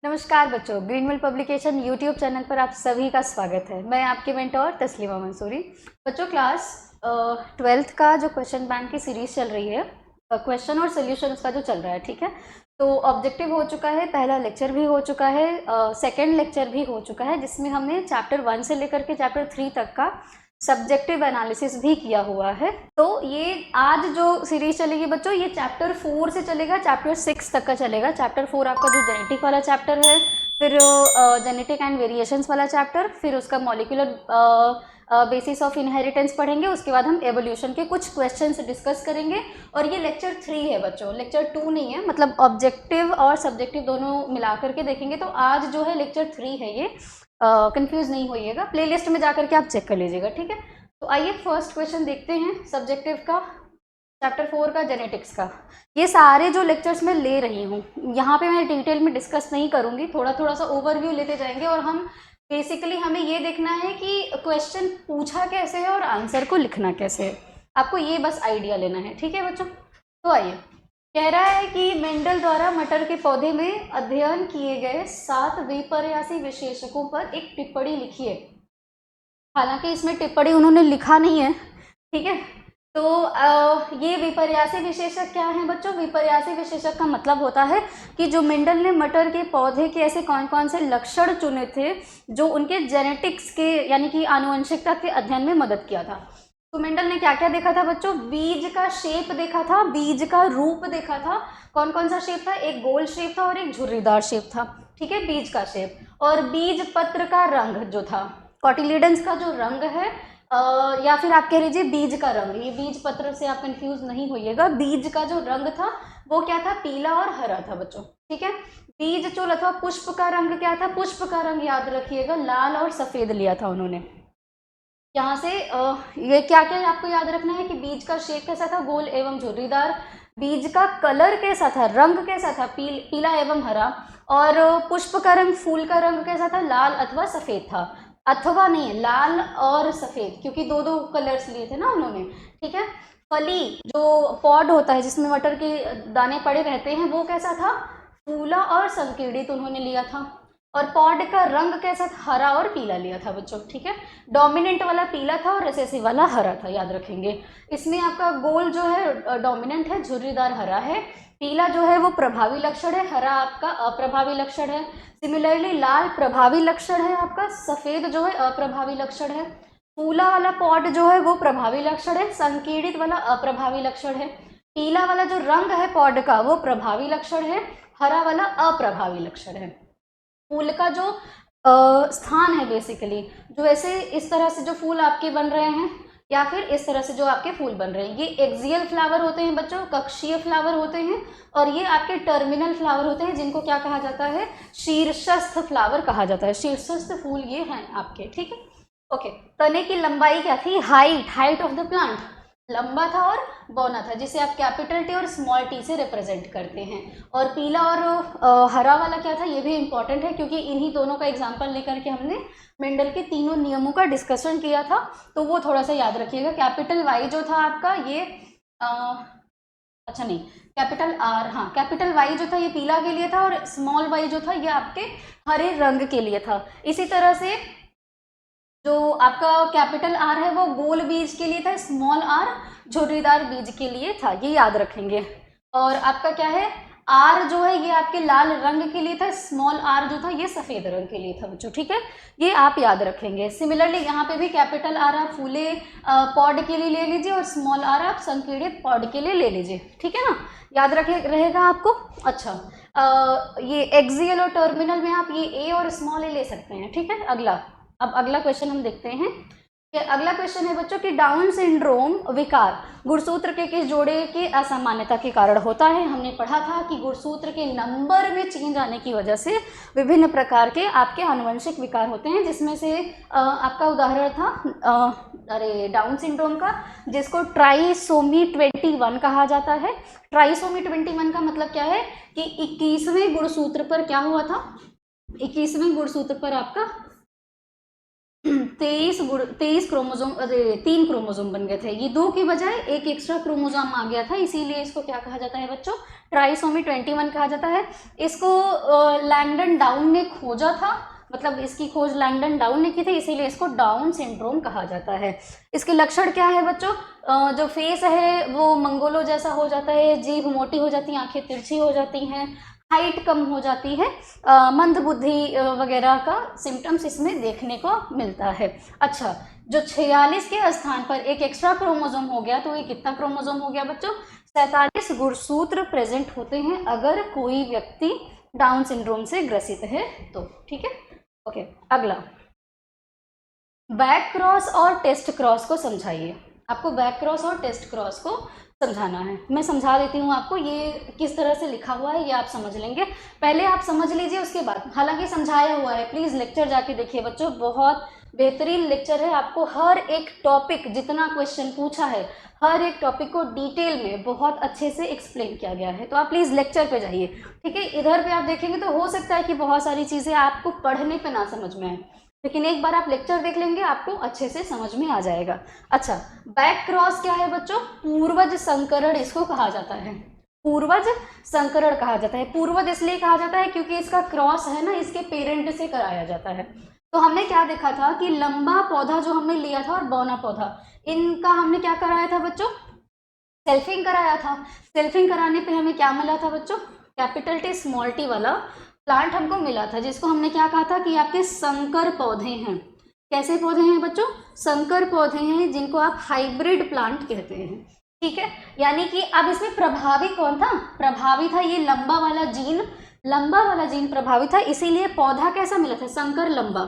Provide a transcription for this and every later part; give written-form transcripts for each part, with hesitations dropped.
नमस्कार बच्चों, Greenville publication YouTube channel पर आप सभी का स्वागत है। मैं आपकी मेंटोर तस्लीमा मंसूरी। बच्चों, क्लास 12th का जो क्वेश्चन बैंक की सीरीज चल रही है, क्वेश्चन और सोल्यूशन उसका जो चल रहा है, ठीक है। तो ऑब्जेक्टिव हो चुका है, पहला लेक्चर भी हो चुका है, सेकेंड लेक्चर भी हो चुका है, जिसमें हमने चैप्टर 1 से लेकर के चैप्टर 3 तक का सब्जेक्टिव एनालिसिस भी किया हुआ है। तो ये आज जो सीरीज चलेगी बच्चों, ये चैप्टर 4 से चलेगा, चैप्टर 6 तक का चलेगा। चैप्टर 4 आपका जो जेनेटिक वाला चैप्टर है, फिर जेनेटिक एंड वेरिएशंस वाला चैप्टर, फिर उसका मॉलिक्यूलर बेसिस ऑफ इनहेरिटेंस पढ़ेंगे। उसके बाद हम एवोल्यूशन के कुछ क्वेश्चंस डिस्कस करेंगे। और ये लेक्चर 3 है बच्चों, लेक्चर 2 नहीं है, मतलब ऑब्जेक्टिव और सब्जेक्टिव दोनों मिला करके देखेंगे। तो आज जो है लेक्चर 3 है, ये कंफ्यूज नहीं होइएगा, प्लेलिस्ट में जाकर के आप चेक कर लीजिएगा, ठीक है। तो आइए फर्स्ट क्वेश्चन देखते हैं सब्जेक्टिव का, चैप्टर 4 का, जेनेटिक्स का। ये सारे जो लेक्चर्स मैं ले रही हूँ, यहाँ पे मैं डिटेल में डिस्कस नहीं करूँगी, थोड़ा थोड़ा सा ओवरव्यू लेते जाएंगे। और हम बेसिकली हमें ये देखना है कि क्वेश्चन पूछा कैसे है और आंसर को लिखना कैसे है, आपको ये बस आइडिया लेना है, ठीक है बच्चों। तो आइए, कह रहा है कि मेंडल द्वारा मटर के पौधे में अध्ययन किए गए 7 विपर्यासी विशेषकों पर एक टिप्पणी लिखिए। हालांकि इसमें टिप्पणी उन्होंने लिखा नहीं है, ठीक है। तो ये विपर्यासी विशेषक क्या है बच्चों? विपर्यासी विशेषक का मतलब होता है कि जो मेंडल ने मटर के पौधे के ऐसे कौन कौन से लक्षण चुने थे जो उनके जेनेटिक्स के यानी कि आनुवंशिकता के अध्ययन में मदद किया था। तो मेंडल ने क्या क्या देखा था बच्चों? बीज का शेप देखा था, बीज का रूप देखा था। कौन कौन सा शेप था? एक गोल शेप था और एक झुर्रीदार शेप था, ठीक है, बीज का शेप। और बीज पत्र का रंग जो था, कॉटिलीडन्स का जो रंग है, या फिर आप कह लीजिए बीज का रंग, ये बीज पत्र से आप कंफ्यूज नहीं होइएगा। बीज का जो रंग था वो क्या था? पीला और हरा था बच्चों, ठीक है। बीज चूल अथवा पुष्प का रंग क्या था? पुष्प का रंग याद रखिएगा, लाल और सफेद लिया था उन्होंने। यहाँ से ये क्या क्या आपको याद रखना है कि बीज का शेप कैसा था? गोल एवं झुर्रीदार। बीज का कलर कैसा था? रंग कैसा था? पीला एवं हरा। और पुष्प का रंग, फूल का रंग कैसा था? लाल अथवा सफेद था। अथवा नहीं है, लाल और सफेद, क्योंकि दो दो कलर्स लिए थे ना उन्होंने, ठीक है। फली, जो पॉड होता है जिसमें मटर के दाने पड़े रहते हैं, वो कैसा था? फूला और संकीर्णित उन्होंने लिया था। और पॉड का रंग कैसा था? हरा और पीला लिया था बच्चों, ठीक है। डोमिनेंट वाला पीला था और रिसेसिव वाला हरा था, याद रखेंगे। इसमें आपका गोल जो है डोमिनेंट है, झुर्रीदार हरा है। पीला जो है वो प्रभावी लक्षण है, हरा आपका अप्रभावी लक्षण है। सिमिलरली लाल प्रभावी लक्षण है आपका, सफेद जो है अप्रभावी लक्षण है। फूला वाला पॉड जो है वो प्रभावी लक्षण है, संकीर्णित वाला अप्रभावी लक्षण है। पीला वाला जो रंग है पॉड का वो प्रभावी लक्षण है, हरा वाला अप्रभावी लक्षण है। फूल का जो स्थान है बेसिकली, जो ऐसे इस तरह से जो फूल आपके बन रहे हैं या फिर इस तरह से जो आपके फूल बन रहे हैं, ये एक्सियल फ्लावर होते हैं बच्चों, कक्षीय फ्लावर होते हैं। और ये आपके टर्मिनल फ्लावर होते हैं, जिनको क्या कहा जाता है? शीर्षस्थ फ्लावर कहा जाता है। शीर्षस्थ फूल ये हैं आपके, ठीक है। ओके, तने की लंबाई क्या थी? हाइट ऑफ द प्लांट, लंबा था और बौना था, जिसे आप कैपिटल टी और स्मॉल टी से रिप्रेजेंट करते हैं। और पीला और हरा वाला क्या था? ये भी इंपॉर्टेंट है, क्योंकि इन्हीं दोनों का एग्जांपल लेकर के हमने मेंडल के तीनों नियमों का डिस्कशन किया था, तो वो थोड़ा सा याद रखिएगा। कैपिटल वाई जो था आपका, ये अच्छा नहीं, कैपिटल आर, हाँ, कैपिटल वाई जो था ये पीला के लिए था, और स्मॉल वाई जो था ये आपके हरे रंग के लिए था। इसी तरह से जो आपका कैपिटल आर है वो गोल बीज के लिए था, स्मॉल आर झुर्रीदार बीज के लिए था, ये याद रखेंगे। और आपका क्या है? आर जो है ये आपके लाल रंग के लिए था, स्मॉल आर जो था ये सफेद रंग के लिए था बच्चों, ठीक है। ये आप याद रखेंगे। सिमिलरली यहाँ पे भी कैपिटल आर आप फूले पॉड के लिए ले लीजिए और स्मॉल आर आप संकीर्णित पॉड के लिए ले लीजिए, ठीक है ना, याद रखे रहेगा आपको। अच्छा, ये एक्सियल और टर्मिनल में आप ये ए और स्मॉल ए ले सकते हैं, ठीक है। अब अगला क्वेश्चन हम देखते हैं कि अगला क्वेश्चन है बच्चों कि डाउन सिंड्रोम विकार गुणसूत्र के किस जोड़े की असामान्यता के कारण होता है। हमने पढ़ा था कि गुणसूत्र के नंबर में चेंज आने की वजह से विभिन्न प्रकार के आपके आनुवंशिक विकार होते हैं, जिसमें से आपका उदाहरण था डाउन सिंड्रोम का, जिसको ट्राइसोमी 21 कहा जाता है। ट्राइसोमी 21 का मतलब क्या है कि 21वें गुणसूत्र पर क्या हुआ था? 21वें गुणसूत्र पर आपका 23 क्रोमोजोम, 3 क्रोमोजोम बन गए थे। ये 2 की बजाय एक एक्स्ट्रा क्रोमोजोम आ गया था, इसीलिए इसको क्या कहा जाता है बच्चों? ट्राइसोमी 21 कहा जाता है। इसको लैंगडन डाउन ने खोजा था, मतलब इसकी खोज लैंगडन डाउन ने की थी, इसीलिए इसको डाउन सिंड्रोम कहा जाता है। इसके लक्षण क्या है बच्चों? जो फेस है वो मंगोलो जैसा हो जाता है, जीभ मोटी हो जाती है, आंखें तिरछी हो जाती हैं, हाइट कम हो जाती है, मंद बुद्धि वगैरह का सिम्टम्स इसमें देखने को मिलता है। अच्छा, जो 46 के स्थान पर एक एक्स्ट्रा क्रोमोजोम हो गया, तो ये कितना क्रोमोजोम हो गया बच्चों? 47 गुणसूत्र प्रेजेंट होते हैं अगर कोई व्यक्ति डाउन सिंड्रोम से ग्रसित है तो। ठीक है, ओके। अगला, बैक क्रॉस और टेस्ट क्रॉस को समझाइए। आपको बैक क्रॉस और टेस्ट क्रॉस को समझाना है। मैं समझा देती हूँ आपको, ये किस तरह से लिखा हुआ है ये आप समझ लेंगे। पहले आप समझ लीजिए, उसके बाद, हालांकि समझाया हुआ है, प्लीज़ लेक्चर जाके देखिए बच्चों, बहुत बेहतरीन लेक्चर है। आपको हर एक टॉपिक, जितना क्वेश्चन पूछा है, हर एक टॉपिक को डिटेल में बहुत अच्छे से एक्सप्लेन किया गया है। तो आप प्लीज़ लेक्चर पे जाइए, ठीक है। इधर पे आप देखेंगे तो हो सकता है कि बहुत सारी चीज़ें आपको पढ़ने पे ना समझ में आए, लेकिन एक बार आप लेक्चर देख लेंगे आपको अच्छे से समझ में आ जाएगा। अच्छा, बैक क्रॉस क्या है बच्चों? पूर्वज संकरण इसको कहा जाता है, पूर्वज संकरण कहा जाता है। पूर्वज इसलिए कहा जाता है क्योंकि इसका क्रॉस है ना, इसके पेरेंट से कराया जाता है। तो हमने क्या देखा था कि लंबा पौधा जो हमने लिया था और बौना पौधा, इनका हमने क्या कराया था बच्चों? सेल्फिंग कराया था। सेल्फिंग कराने पे हमें क्या मिला था बच्चों? कैपिटल टी स्मॉल टी वाला प्लांट हमको मिला था, जिसको हमने क्या कहा था कि आपके संकर पौधे हैं। कैसे पौधे हैं बच्चों? संकर पौधे हैं, जिनको आप हाइब्रिड प्लांट कहते हैं। ठीक है, यानी कि अब इसमें प्रभावी कौन था? प्रभावी था ये लंबा वाला जीन, लंबा वाला जीन प्रभावी था, इसीलिए पौधा कैसा मिला था? संकर लंबा,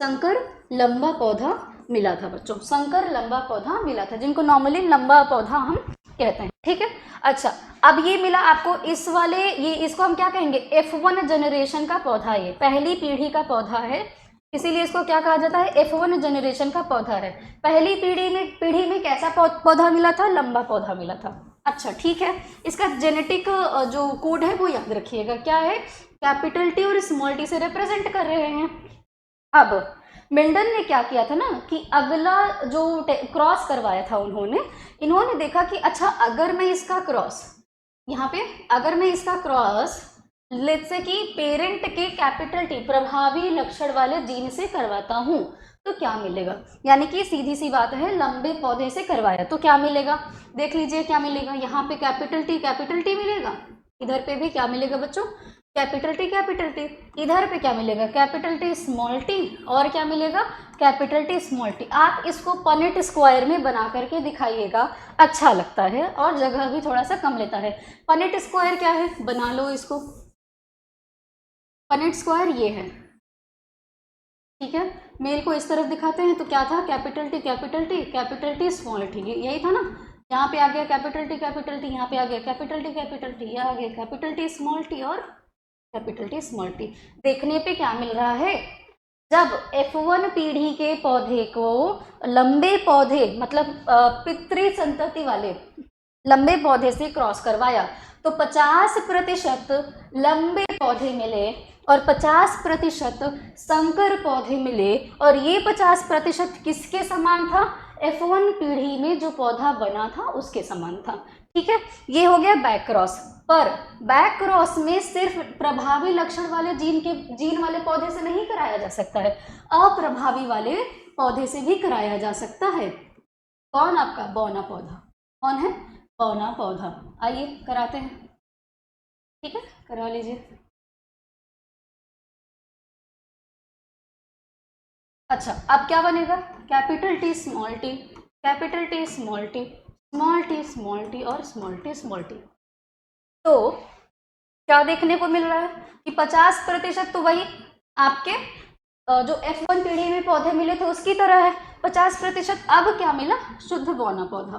संकर लंबा पौधा मिला था बच्चों, संकर लंबा पौधा मिला था, जिनको नॉर्मली लंबा पौधा हम कहते हैं। ठीक है, अच्छा, अब ये मिला आपको इस वाले, ये इसको हम क्या कहेंगे? F1 जनरेशन का पौधा, ये पहली पीढ़ी का पौधा है, इसीलिए इसको क्या कहा जाता है? F1 जनरेशन का पौधा है। पहली पीढ़ी में कैसा पौधा मिला था? लंबा पौधा मिला था। अच्छा, ठीक है, इसका जेनेटिक जो कोड है वो याद रखिएगा, क्या है? कैपिटल टी और स्मॉल टी से रिप्रेजेंट कर रहे हैं। अब मेंडल ने क्या किया था ना कि अगला जो क्रॉस करवाया था इन्होंने देखा कि अच्छा, अगर मैं इसका क्रॉस यहाँ पे, अगर मैं इसका क्रॉस लेट्स से कि पेरेंट के कैपिटल टी प्रभावी लक्षण वाले जीन से करवाता हूँ तो क्या मिलेगा? यानी कि सीधी सी बात है, लंबे पौधे से करवाया तो क्या मिलेगा? देख लीजिए क्या मिलेगा। यहाँ पे कैपिटल टी मिलेगा, इधर पे भी क्या मिलेगा बच्चों? Capital T. इधर पे क्या मिलेगा? कैपिटल टी स्मॉल टी, और क्या मिलेगा? Capital T small T. आप इसको पनेट स्क्वायर में बना करके दिखाइएगा, अच्छा लगता है और जगह भी थोड़ा सा कम लेता है। पनेट स्क्वायर क्या है? बना लो इसको। पनेट स्क्वायर ये है, ठीक है। मेल को इस तरफ दिखाते हैं तो क्या था? कैपिटल टी स्मॉल टी, यही था ना। यहाँ पे आ गया कैपिटल टी, यहाँ पे आ गया कैपिटल टी, यहाँ आ गया कैपिटल टी स्मॉल टी और कैपिटल टी स्मॉल टी। देखने पे क्या मिल रहा है? जब F1 पीढ़ी के पौधे को लंबे पौधे, मतलब पितृ संतति वाले लंबे पौधे से क्रॉस करवाया तो 50% लंबे पौधे मिले और 50% संकर पौधे मिले, और ये 50% किसके समान था? F1 पीढ़ी में जो पौधा बना था उसके समान था। ठीक है, ये हो गया बैक क्रॉस। पर बैक क्रॉस में सिर्फ प्रभावी लक्षण वाले जीन वाले पौधे से नहीं कराया जा सकता है, अप्रभावी वाले पौधे से भी कराया जा सकता है। कौन? आपका बौना पौधा। कौन है? बौना पौधा। आइए कराते हैं, ठीक है, करा लीजिए। अच्छा, अब क्या बनेगा? Capital T small T, capital T small T, small T small T और स्मॉल टी स्मॉल टी। तो क्या देखने को मिल रहा है कि 50% तो वही आपके जो F1 पीढ़ी में पौधे मिले थे उसकी तरह है। 50% अब क्या मिला? शुद्ध बौना पौधा।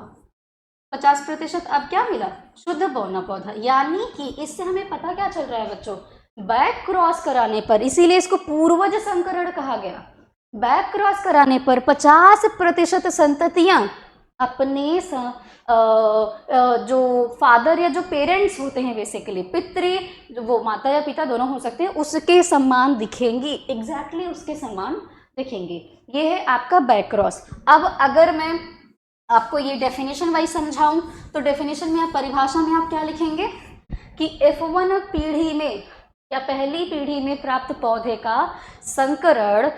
50% अब क्या मिला? शुद्ध बौना पौधा। यानी कि इससे हमें पता क्या चल रहा है बच्चों? बैक क्रॉस कराने पर, इसीलिए इसको पूर्वज संकरण कहा गया, बैक क्रॉस कराने पर 50% संततियां अपने जो फादर या जो पेरेंट्स होते हैं, बेसिकली पितृ, जो वो माता या पिता दोनों हो सकते हैं, उसके समान दिखेंगी, एग्जैक्टली उसके समान देखेंगे। ये है आपका बैक क्रॉस। अब अगर मैं आपको ये डेफिनेशन वाइज समझाऊं तो डेफिनेशन में आप, परिभाषा में आप क्या लिखेंगे कि F1 पीढ़ी में या पहली पीढ़ी में प्राप्त पौधे का संकरण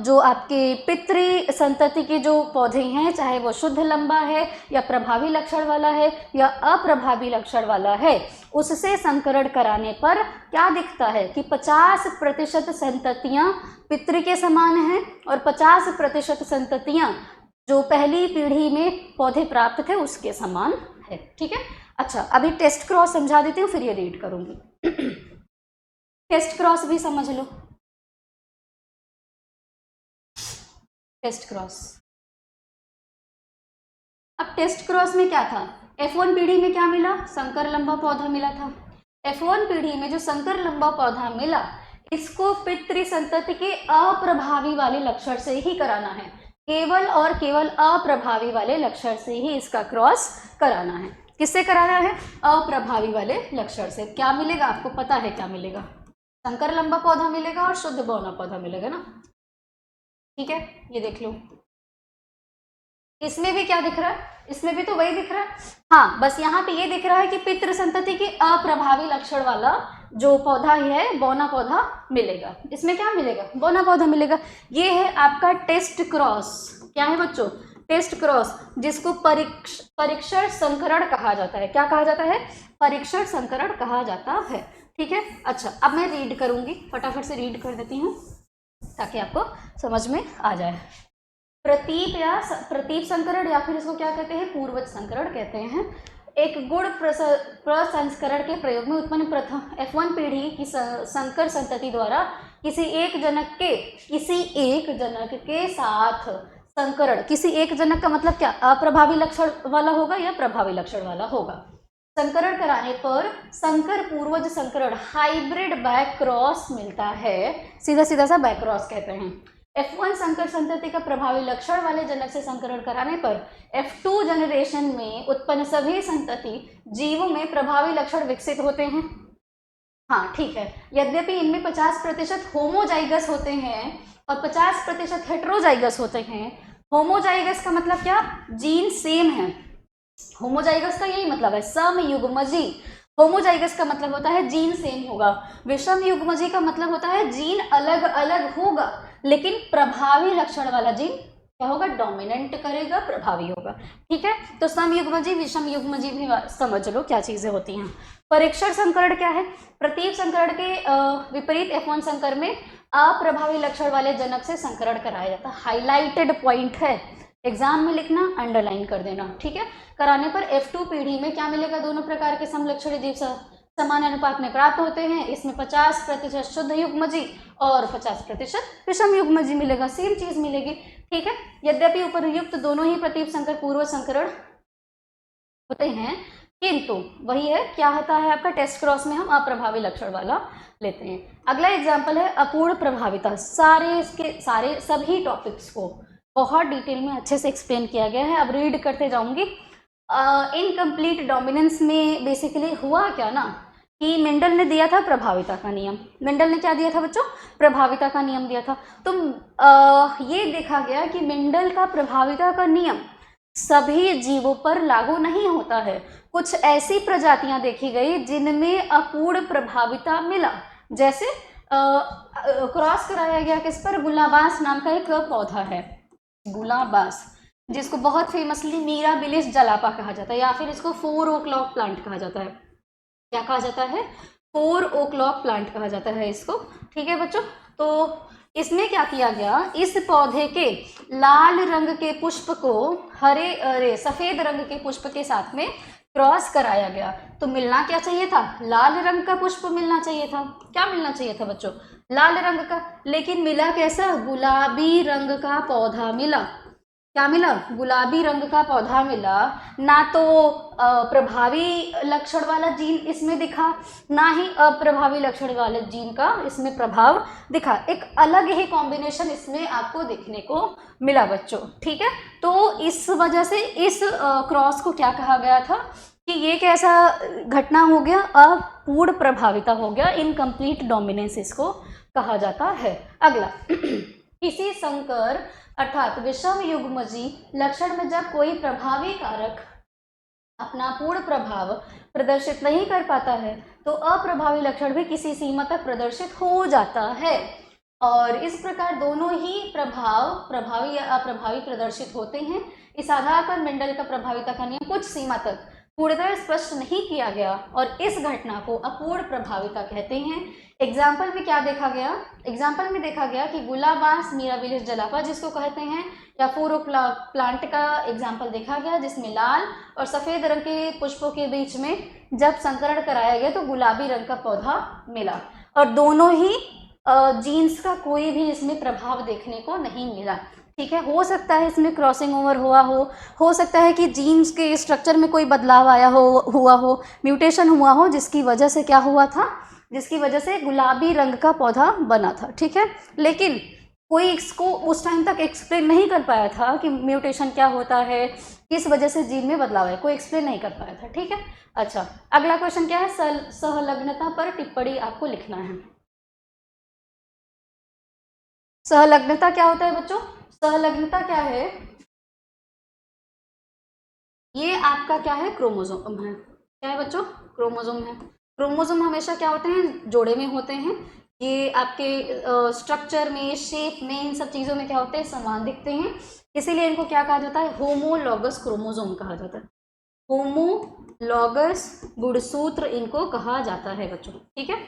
जो आपके पितृ संतति के जो पौधे हैं, चाहे वो शुद्ध लंबा है या प्रभावी लक्षण वाला है या अप्रभावी लक्षण वाला है, उससे संकरण कराने पर क्या दिखता है कि 50% संततियां पितृ के समान हैं और 50% संततियां जो पहली पीढ़ी में पौधे प्राप्त थे उसके समान है। ठीक है। अच्छा, अभी टेस्ट क्रॉस समझा देती हूँ, फिर ये रीड करूंगी। टेस्ट क्रॉस भी समझ लो। टेस्ट क्रॉस, अब टेस्ट क्रॉस में क्या था, F1 पीढ़ी में क्या मिला, संकर लंबा पौधा मिला था। F1 पीढ़ी में जो संकर लंबा पौधा मिला, इसको पितृ संतति के अप्रभावी वाले लक्षण से ही कराना है, केवल और केवल अप्रभावी वाले लक्षण से ही इसका क्रॉस कराना है। किससे कराना है, अप्रभावी वाले लक्षण से। क्या मिलेगा आपको पता है, क्या मिलेगा, संकर लंबा पौधा मिलेगा और शुद्ध बौना पौधा मिलेगा ना। ठीक है, ये देख लो, इसमें भी क्या दिख रहा है, इसमें भी तो वही दिख रहा है। हाँ, बस यहाँ पे ये दिख रहा है कि पितृ संतति के अप्रभावी लक्षण वाला जो पौधा है, बौना पौधा मिलेगा। इसमें क्या मिलेगा, बौना पौधा मिलेगा। ये है आपका टेस्ट क्रॉस। क्या है बच्चों, टेस्ट क्रॉस, जिसको परीक्षण संकरण कहा जाता है। क्या कहा जाता है, परीक्षण संकरण कहा जाता है। ठीक है। अच्छा, अब मैं रीड करूंगी, फटाफट से रीड कर देती हूँ ताकि आपको समझ में आ जाए। प्रतीप संकरण या फिर इसको क्या कहते हैं, पूर्वज संकरण कहते हैं। एक गुण प्रसंस्करण के प्रयोग में उत्पन्न प्रथम F1 पीढ़ी की संकर संतति द्वारा किसी एक जनक के साथ संकरण, किसी एक जनक का मतलब क्या, अप्रभावी लक्षण वाला होगा या प्रभावी लक्षण वाला होगा। संकरण कराने पर संकर पूर्वज संकरण, हाइब्रिड बैक क्रॉस मिलता है। सीधा सीधा सा बैक क्रॉस कहते हैं। F1 संकर संतति का प्रभावी लक्षण वाले जनक से संकरण कराने पर F2 जनरेशन में उत्पन्न सभी संतति जीवों में प्रभावी लक्षण विकसित होते हैं। हाँ ठीक है, यद्यपि इनमें 50% होमोजाइगस होते हैं और 50% हेट्रोजाइगस होते हैं। होमोजाइगस का मतलब क्या, जीन सेम है। होमोजाइगस का यही मतलब है समयुग्मजी। होमोजाइगस का मतलब होता है जीन सेम होगा। विषम युग्मजी का मतलब होता है जीन अलग अलग होगा, लेकिन प्रभावी लक्षण वाला जीन क्या होगा, डोमिनेंट करेगा, प्रभावी होगा। ठीक है, तो समयुग्मजी विषम युग्मजी भी समझ लो क्या चीजें होती हैं। परीक्षण संकरण क्या है, प्रतीप संकरण के विपरीत F1 संकर में अप्रभावी लक्षण वाले जनक से संकरण कराया जाता है। हाईलाइटेड पॉइंट है, एग्जाम में लिखना, अंडरलाइन कर देना। ठीक है, कराने पर F2 पीढ़ी में क्या मिलेगा, दोनों प्रकार के समलक्षणी जीव समान अनुपात में प्राप्त होते हैं। इसमें 50% शुद्ध युग्मजी और 50% विषम युग्मजी मिलेगा, सेम चीज मिलेगी। ठीक है, यद्यपि उपर्युक्त दोनों ही प्रतीप संकर पूर्व संकरण होते हैं, किंतु वही है क्या होता है आपका, टेस्ट क्रॉस में हम अप्रभावी लक्षण वाला लेते हैं। अगला एग्जाम्पल है अपूर्ण प्रभाविता। सारे सभी टॉपिक्स को बहुत डिटेल में अच्छे से एक्सप्लेन किया गया है, अब रीड करते जाऊंगी। इनकम्प्लीट डोमिनेंस में बेसिकली हुआ क्या ना कि मेंडल ने दिया था प्रभाविता का नियम। मेंडल ने क्या दिया था बच्चों, प्रभाविता का नियम दिया था। तो ये देखा गया कि मेंडल का प्रभाविता का नियम सभी जीवों पर लागू नहीं होता है। कुछ ऐसी प्रजातियां देखी गई जिनमें अपूर्ण प्रभाविता मिला, जैसे क्रॉस कराया गया किस पर, गुलाबास नाम का एक पौधा है, गुलाबास, जिसको बहुत फेमसली मीराबिलिस जलापा कहा जाता है, या फिर इसको 4 o'clock प्लांट कहा जाता है। क्या कहा जाता है, 4 o'clock प्लांट कहा जाता है इसको। ठीक है बच्चों, तो इसमें क्या किया गया, इस पौधे के लाल रंग के पुष्प को सफेद रंग के पुष्प के साथ में क्रॉस कराया गया। तो मिलना क्या चाहिए था, लाल रंग का पुष्प मिलना चाहिए था। क्या मिलना चाहिए था बच्चों, लाल रंग का, लेकिन मिला कैसा, गुलाबी रंग का पौधा मिला। क्या मिला, गुलाबी रंग का पौधा मिला। ना तो प्रभावी लक्षण वाला जीन इसमें दिखा, ना ही अप्रभावी लक्षण वाले जीन का इसमें प्रभाव दिखा। एक अलग ही कॉम्बिनेशन इसमें आपको देखने को मिला बच्चों। ठीक है, तो इस वजह से इस क्रॉस को क्या कहा गया था कि ये कैसा घटना हो गया, अपूर्ण प्रभाविता हो गया, इनकम्प्लीट डोमिनेंस इसको कहा जाता है। अगला किसी संकर अर्थात विषम युग्मजी लक्षण में जब कोई प्रभावी कारक अपना पूर्ण प्रभाव प्रदर्शित नहीं कर पाता है तो अप्रभावी लक्षण भी किसी सीमा तक प्रदर्शित हो जाता है। और इस प्रकार दोनों ही प्रभाव प्रभावी या अप्रभावी प्रदर्शित होते हैं। इस आधार पर मेंडल का प्रभाविता का नियम कुछ सीमा तक पूर्णतः स्पष्ट नहीं किया गया और इस घटना को अपूर्ण प्रभाविता कहते हैं। एग्जाम्पल में क्या देखा गया? एग्जाम्पल में देखा गया कि गुलाबांस मिराबिलिस जलापा जिसको कहते हैं, या फूरो प्लांट का एग्जाम्पल देखा गया जिसमें लाल और सफ़ेद रंग के पुष्पों के बीच में जब संकरण कराया गया तो गुलाबी रंग का पौधा मिला, और दोनों ही जीन्स का कोई भी इसमें प्रभाव देखने को नहीं मिला। ठीक है, हो सकता है इसमें क्रॉसिंग ओवर हो सकता है कि जीन्स के स्ट्रक्चर में कोई बदलाव हुआ हो, म्यूटेशन हुआ हो, जिसकी वजह से क्या हुआ था, जिसकी वजह से गुलाबी रंग का पौधा बना था। ठीक है, लेकिन कोई इसको उस टाइम तक एक्सप्लेन नहीं कर पाया था कि म्यूटेशन क्या होता है, किस वजह से जीन में बदलाव है, कोई एक्सप्लेन नहीं कर पाया था। ठीक है, अच्छा अगला क्वेश्चन क्या है? सहलग्नता पर टिप्पणी आपको लिखना है। सहलग्नता क्या होता है बच्चों? सहलग्नता क्या है? ये आपका क्या है? क्रोमोसोम है। क्या है बच्चों? क्रोमोसोम है। क्रोमोसोम हमेशा क्या होते हैं? जोड़े में होते हैं। ये आपके स्ट्रक्चर में, शेप में, इन सब चीज़ों में क्या होते हैं? समान दिखते हैं, इसीलिए इनको क्या कहा जाता है? होमोलॉगस क्रोमोसोम कहा जाता है। होमोलॉगस गुणसूत्र इनको कहा जाता है बच्चों। ठीक है,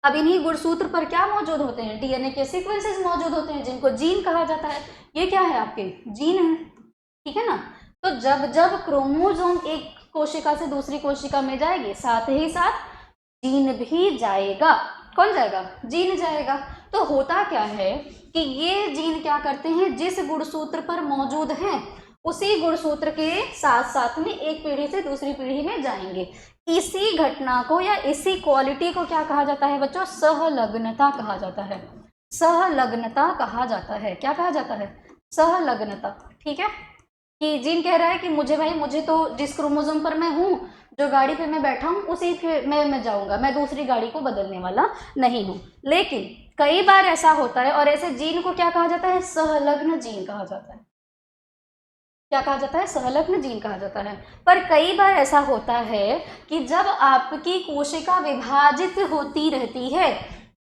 अब इन्हीं गुणसूत्र पर क्या मौजूद होते हैं? डीएनए के सीक्वेंसेस मौजूद होते हैं जिनको जीन कहा जाता है। ये क्या है? आपके जीन है। ठीक है ना, तो जब जब क्रोमोसोम एक कोशिका से दूसरी कोशिका में जाएगी, साथ ही साथ जीन भी जाएगा। कौन जाएगा? जीन जाएगा। तो होता क्या है कि ये जीन क्या करते हैं? जिस गुणसूत्र पर मौजूद हैं उसी गुणसूत्र के साथ साथ में एक पीढ़ी से दूसरी पीढ़ी में जाएंगे। इसी घटना को या इसी क्वालिटी को क्या कहा जाता है बच्चों? सहलग्नता कहा जाता है। सहलग्नता कहा जाता है। क्या कहा जाता है? सहलग्नता। ठीक है, कि जीन कह रहा है कि मुझे तो जिस क्रोमोसोम पर मैं हूँ, जो गाड़ी पे मैं बैठा हूँ उसी पे मैं जाऊंगा, मैं दूसरी गाड़ी को बदलने वाला नहीं हूँ। लेकिन कई बार ऐसा होता है और ऐसे जीन को क्या कहा जाता है? सहलग्न जीन कहा जाता है। क्या कहा जाता है? सहलग्न जीन कहा जाता है। पर कई बार ऐसा होता है कि जब आपकी कोशिका विभाजित होती रहती है,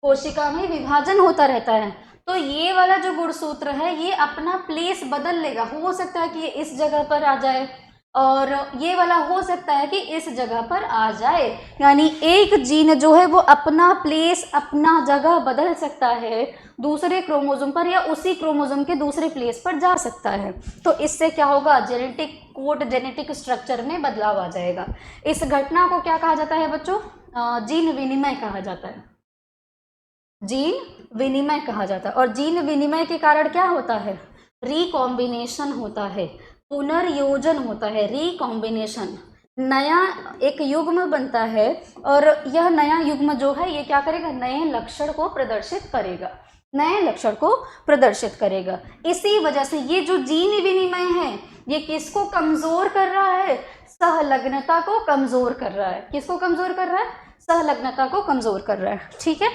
कोशिका में विभाजन होता रहता है, तो ये वाला जो गुणसूत्र है ये अपना प्लेस बदल लेगा। हो सकता है कि ये इस जगह पर आ जाए और ये वाला हो सकता है कि इस जगह पर आ जाए। यानी एक जीन जो है वो अपना प्लेस, अपना जगह बदल सकता है दूसरे क्रोमोसोम पर, या उसी क्रोमोसोम के दूसरे प्लेस पर जा सकता है। तो इससे क्या होगा? जेनेटिक कोड, जेनेटिक स्ट्रक्चर में बदलाव आ जाएगा। इस घटना को क्या कहा जाता है बच्चों? जीन विनिमय कहा जाता है। जीन विनिमय कहा जाता है। और जीन विनिमय के कारण क्या होता है? रिकॉम्बिनेशन होता है, पुनर्योजन होता है, रिकॉम्बिनेशन। नया एक युग्म बनता है और यह नया युग्म जो है ये क्या करेगा? नए लक्षण को प्रदर्शित करेगा, नए लक्षण को प्रदर्शित करेगा। इसी वजह से ये जो जीन विनिमय है ये किसको कमजोर कर रहा है? सहलग्नता को कमजोर कर रहा है। किसको कमजोर कर रहा है? सहलग्नता को कमजोर कर रहा है। ठीक है,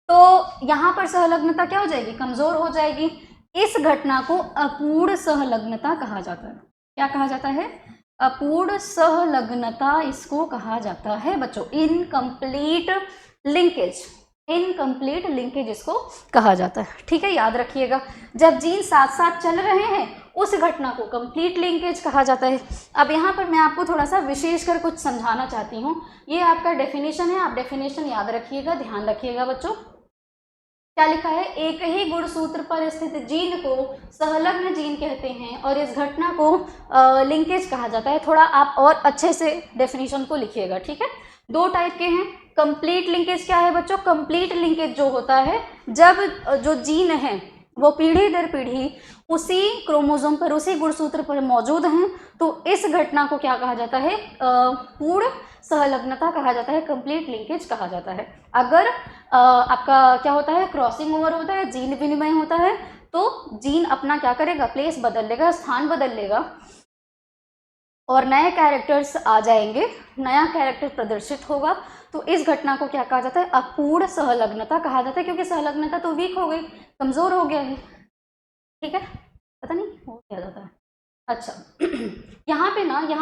तो यहाँ पर सहलग्नता क्या हो जाएगी? कमजोर हो जाएगी। इस घटना को अपूर्ण सहलग्नता कहा जाता है। क्या कहा जाता है? अपूर्ण सहलग्नता इसको कहा जाता है बच्चों। इनकम्प्लीट लिंकेज, इनकम्प्लीट लिंकेज इसको कहा जाता है। ठीक है, याद रखिएगा, जब जीन साथ साथ चल रहे हैं उस घटना को कंप्लीट लिंकेज कहा जाता है। अब यहाँ पर मैं आपको थोड़ा सा विशेष कर कुछ समझाना चाहती हूँ। ये आपका डेफिनेशन है, आप डेफिनेशन याद रखिएगा, ध्यान रखिएगा बच्चों। क्या लिखा है? एक ही गुणसूत्र पर स्थित जीन को सहलग्न जीन कहते हैं और इस घटना को लिंकेज कहा जाता है। थोड़ा आप और अच्छे से डेफिनेशन को लिखिएगा। ठीक है, दो टाइप के हैं। कंप्लीट लिंकेज क्या है बच्चों? कंप्लीट लिंकेज जो होता है जब जो जीन है वो पीढ़ी दर पीढ़ी उसी क्रोमोसोम पर, उसी गुणसूत्र पर मौजूद हैं, तो इस घटना को क्या कहा जाता है? पूर्ण सहलग्नता कहा जाता है, कंप्लीट लिंकेज कहा जाता है। अगर आपका क्या होता है? क्रॉसिंग ओवर होता है, जीन विनिमय होता है, तो जीन अपना क्या करेगा? प्लेस बदल लेगा, स्थान बदल लेगा, और नए कैरेक्टर्स आ जाएंगे, नया कैरेक्टर प्रदर्शित होगा, तो इस घटना को क्या कहा जाता है? अपूर्ण संलग्नता कहा जाता है, क्योंकि संलग्नता तो वीक हो गई, कमजोर हो गया है। ठीक है, पता नहीं हो क्या जाता है। अच्छा यहाँ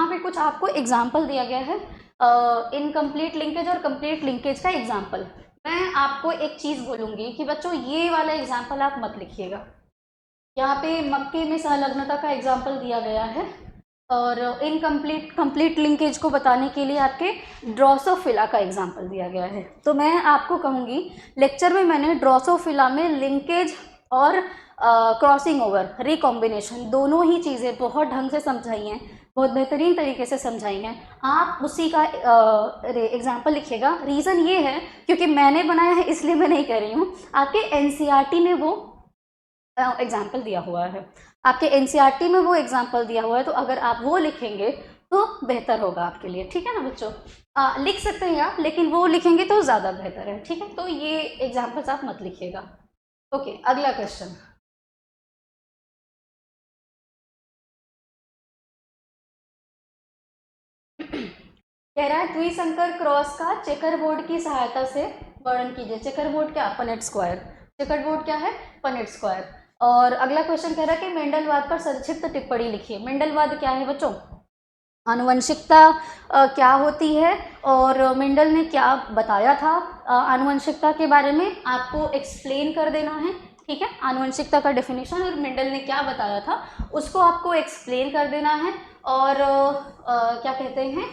पे कुछ आपको एग्जाम्पल दिया गया है, इनकम्प्लीट लिंकेज और कंप्लीट लिंकेज का एग्जाम्पल। मैं आपको एक चीज़ बोलूँगी कि बच्चों ये वाला एग्जाम्पल आप मत लिखिएगा। यहाँ पे मक्के में संलग्नता का एग्जाम्पल दिया गया है, और कंप्लीट लिंकेज को बताने के लिए आपके ड्रोसोफिला का एग्जाम्पल दिया गया है। तो मैं आपको कहूँगी, लेक्चर में मैंने ड्रोसोफिला में लिंकेज और क्रॉसिंग ओवर, रिकॉम्बिनेशन, दोनों ही चीज़ें बहुत ढंग से समझाई हैं, बहुत बेहतरीन तरीके से समझाई हैं। आप उसी का एग्जाम्पल लिखिएगा। रीज़न ये है क्योंकि मैंने बनाया है, इसलिए मैं नहीं कह रही हूँ, आपके एनसीईआरटी में वो एग्जाम्पल दिया हुआ है, आपके एनसीईआरटी में वो एग्जाम्पल दिया हुआ है, तो अगर आप वो लिखेंगे तो बेहतर होगा आपके लिए। ठीक है ना बच्चों? लिख सकते हैं आप, लेकिन वो लिखेंगे तो ज़्यादा बेहतर है। ठीक है, तो ये एग्जाम्पल्स आप मत लिखिएगा। ओके, अगला क्वेश्चन। कह रहा है द्विसंकर क्रॉस का चेकर बोर्ड की सहायता से वर्णन कीजिए। चेकर बोर्ड क्या? Punnett square. चेकर बोर्ड क्या है? Punnett square. और अगला क्वेश्चन कह रहा है कि मेंडलवाद पर संक्षिप्त टिप्पणी लिखिए। मेंडलवाद क्या है बच्चों? आनुवंशिकता क्या होती है और मेंडल ने क्या बताया था आनुवंशिकता के बारे में, आपको एक्सप्लेन कर देना है। ठीक है, आनुवंशिकता का डेफिनेशन और मेंडल ने क्या बताया था उसको आपको एक्सप्लेन कर देना है। और क्या कहते हैं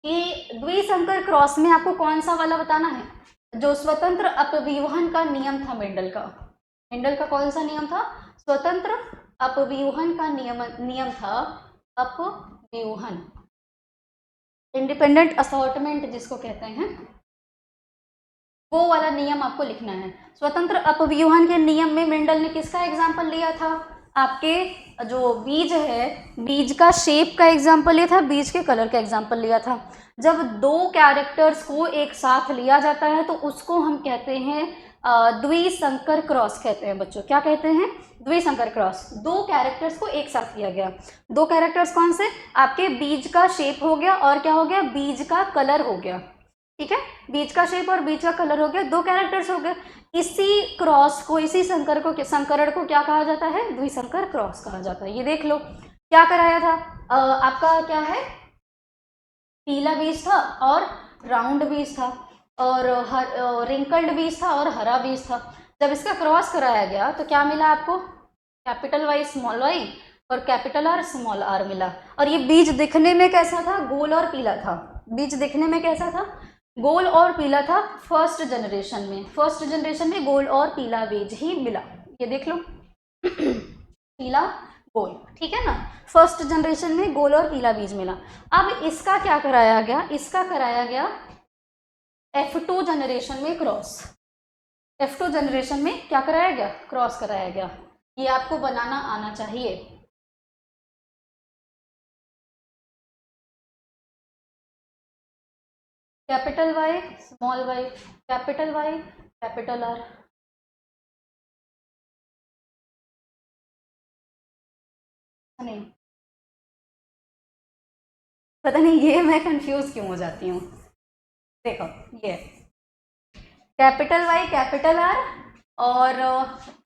कि द्विसंकर क्रॉस में आपको कौन सा वाला बताना है? जो स्वतंत्र अपव्यूहन का नियम था मेंडल का। मेंडल का कौन सा नियम था? स्वतंत्र अपव्यूहन का नियम था, अपव्यूहन, इंडिपेंडेंट असॉर्टमेंट जिसको कहते हैं, वो वाला नियम आपको लिखना है। स्वतंत्र अपव्यूहन के नियम में मेंडल ने किसका एग्जाम्पल लिया था? आपके जो बीज है, बीज का शेप का एग्जाम्पल लिया था, बीज के कलर का एग्जाम्पल लिया था। जब दो कैरेक्टर्स को एक साथ लिया जाता है तो उसको हम कहते हैं द्विसंकर क्रॉस कहते हैं बच्चों। क्या कहते हैं? द्विसंकर क्रॉस। दो कैरेक्टर्स को एक साथ लिया गया। दो कैरेक्टर्स कौन से? आपके बीज का शेप हो गया और क्या हो गया? बीज का कलर हो गया। ठीक है, बीज का शेप और बीज का कलर हो गया, दो कैरेक्टर्स हो गए। इसी क्रॉस को, इसी संकरण को क्या कहा जाता है? द्विसंकर क्रॉस कहा जाता है। ये देख लो क्या कराया था। आपका क्या है? पीला बीज था और राउंड बीज था, और रिंकल्ड बीज था और हरा बीज था। जब इसका क्रॉस कराया गया तो क्या मिला आपको? कैपिटल वाई स्मॉल वाई और कैपिटल आर स्मॉल आर मिला। और ये बीज दिखने में कैसा था? गोल और पीला था। बीज दिखने में कैसा था? गोल और पीला था। फर्स्ट जनरेशन में गोल और पीला बीज ही मिला। ये देख लो पीला गोल, ठीक है ना? फर्स्ट जनरेशन में गोल और पीला बीज मिला। अब इसका क्या कराया गया? इसका कराया गया F2 जनरेशन में क्रॉस। F2 जनरेशन में क्या कराया गया? क्रॉस कराया गया। ये आपको बनाना आना चाहिए। Capital Y small Y, capital Y capital R. नहीं, पता नहीं ये मैं कंफ्यूज क्यों हो जाती हूँ। देखो ये कैपिटल वाई कैपिटल आर और